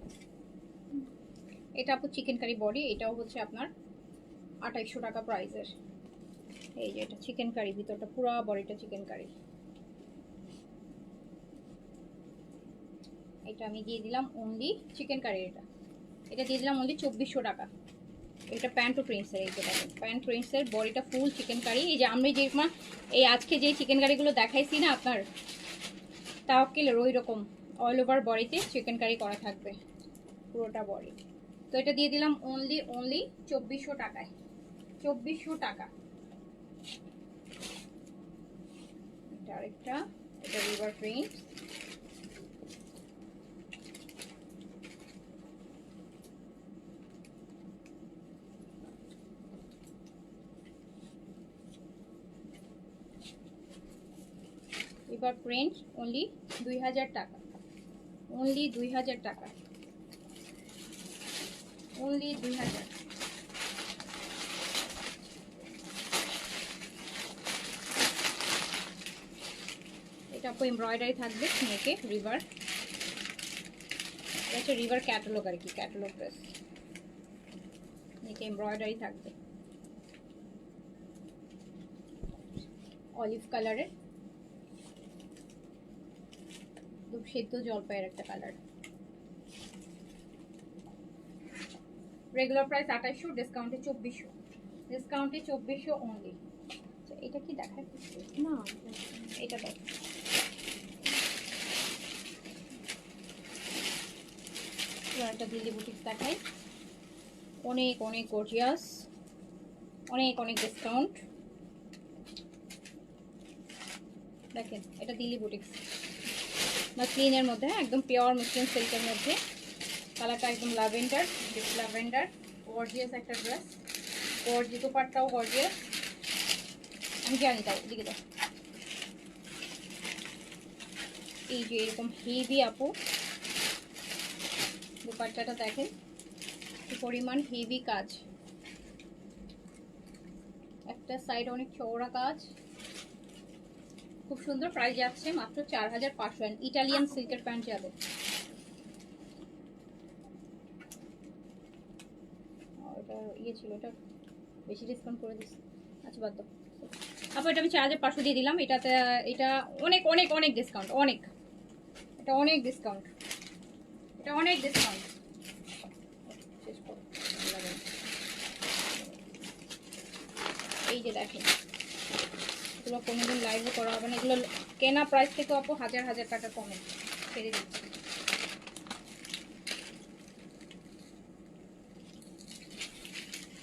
এটা আপু চিকেন কারি বডি, এটাও হচ্ছে আপনার 2800 টাকা প্রাইসের। এই যে এটা চিকেন কারি, ভিতরটা পুরো বডিটা চিকেন কারি। এটা আমি দিয়ে দিলাম অনলি চিকেন কারি, এটা দিয়ে দিলাম অনলি 2400 টাকা। এটা প্যান্ট ও প্রিন্টসের, এই যে দেখেন প্যান্ট প্রিন্টসের, বডিটা ফুল চিকেন কারি। এই যে আমি যে এই আজকে যে চিকেন কারিগুলো দেখাইছি না আপনার তাওয়াক্কিলের, ওই রকম অল ওভার বডিতে চিকেন কারি করা থাকবে পুরোটা বডি। তো এটা দিয়ে দিলাম অনলি 2400 টাকায়, 2400 টাকা। এটা আরেকটা, এটা river print, river print only 2000 টাকা, অনলি 2000 টাকা, অনলি 2000। এটা আপু এমব্রয়ডারি থাকবে নেকে, রিভার, এটা হচ্ছে রিভার ক্যাটালগ আর কি, ক্যাটালগ ড্রেস, নেকে এমব্রয়ডারি থাকবে অলিভ কালারের, খুব সেদ্ধ জলপাইয়ের একটা কালার। রেগুলার প্রাইস 2800, ডিসকাউন্টে 2400, ডিসকাউন্টে 2400 অনলি। আচ্ছা এটা কি দেখায় না, এটা দেখ, একটা দিল্লি বুটিক্স দেখাই, অনেক অনেক গর্জিয়াস, অনেক অনেক ডিসকাউন্ট। দেখেন এটা দিল্লি বুটিক্স, মাসলিনের মধ্যে, একদম পিওর মুসলিম সিল্কের মধ্যে, কালারটা একদম ল্যাভেন্ডার, ডিপ ল্যাভেন্ডার, গর্জিয়াস একটা ড্রেস, গর্জিয়াস দোপাট্টাও গর্জিয়াস। আমি জানি তাও দিকে দাও, এই যে এরকম হেভি আপু দোপাট্টাটা দেখেন কি পরিমাণ হেভি কাজ, একটা সাইড অনেক চওড়া কাজ, খুব সুন্দর। প্রাইস যাচ্ছে মাত্র 4500। ইটালিয়ান সিল্কের প্যান্ট যাবে, ওটা ইয়ে ছিল, এটা বেশি ডিসকাউন্ট করে দিচ্ছি, আচ্ছা বাদ দাও আপু, এটা আমি 4500 দিয়ে দিলাম। এটাতে এটা অনেক অনেক অনেক ডিসকাউন্ট, অনেক, এটা অনেক ডিসকাউন্ট, এটা অনেক ডিসকাউন্ট। শেষ করো, এই যে দেখেন এগুলো কোনোদিন লাইভে করা হবে না, এগুলো কেনা প্রাইস থেকে আপু হাজার হাজার টাকা কমে ছেড়ে দিচ্ছি।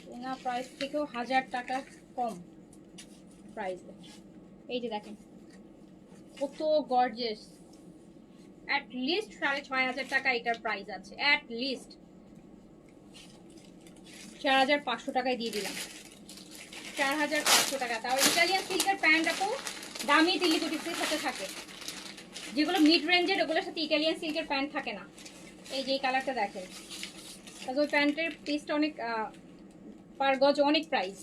কেনা প্রাইস থেকেও 1000 টাকা কম প্রাইস। এই যে দেখেন কত গর্জিয়াস, অ্যাট লিস্ট 6500 টাকা এটার প্রাইস আছে, অ্যাট লিস্ট 4500 টাকায় দিয়ে দিলাম, 4500 টাকা। তাও ইটালিয়ান সিল্কের প্যান্ট আপু দামি দিল্লি বুটিক্সের সাথে থাকে, যেগুলো মিড রেঞ্জের ওগুলোর সাথে ইটালিয়ান সিল্কের প্যান্ট থাকে না। এই যে এই কালারটা দেখেন, তাহলে ওই প্যান্টের পিসটা অনেক পার গজ অনেক প্রাইস।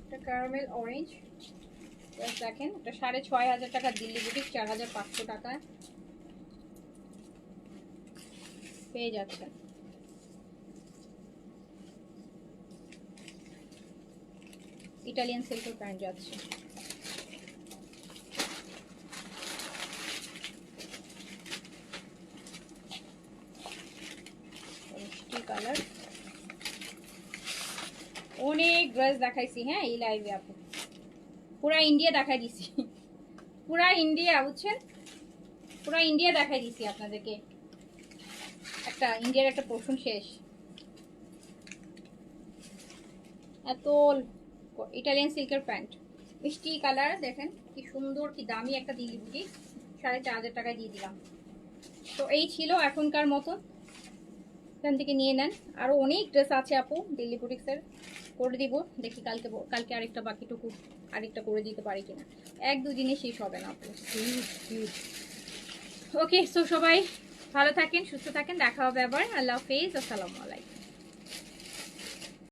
এটা ক্যারামেল অরেঞ্জ, Just দেখেন এটা 6500 টাকা দিল্লি বুটিক, 4500 টাকা পেয়ে যাচ্ছেন। ইটালিয়ান সিল্কের প্যান্ট যাচ্ছে। মিষ্টি কালার, অনেক ড্রেস দেখাইছি হ্যাঁ এই লাইভে আপু, পুরা ইন্ডিয়া দেখাই দিছি, পুরা ইন্ডিয়া বুঝছেন, পুরা ইন্ডিয়া দেখাই দিছি আপনাদেরকে, একটা ইন্ডিয়ার একটা পোর্শন শেষ। এত ইটালিয়ান সিল্কের প্যান্ট, মিষ্টি কালার দেখেন কি সুন্দর কি দামি একটা দিল্লি বুটিক, 4500 টাকায় দিয়ে দিলাম। তো এই ছিল এখনকার মতন, এখান থেকে নিয়ে নেন। আরো অনেক ড্রেস আছে আপু দিল্লি বুটিক্সের, করে দিব, দেখি কালকে আরেকটা বাকিটুকু আরেকটা করে দিতে পারি কিনা, 1-2 দিনে শেষ হবে না আপু। ওকে, সো সবাই ভালো থাকেন, সুস্থ থাকেন, দেখা হবে আবার। আল্লাহ হাফেজ, আসসালামু আলাইকুম।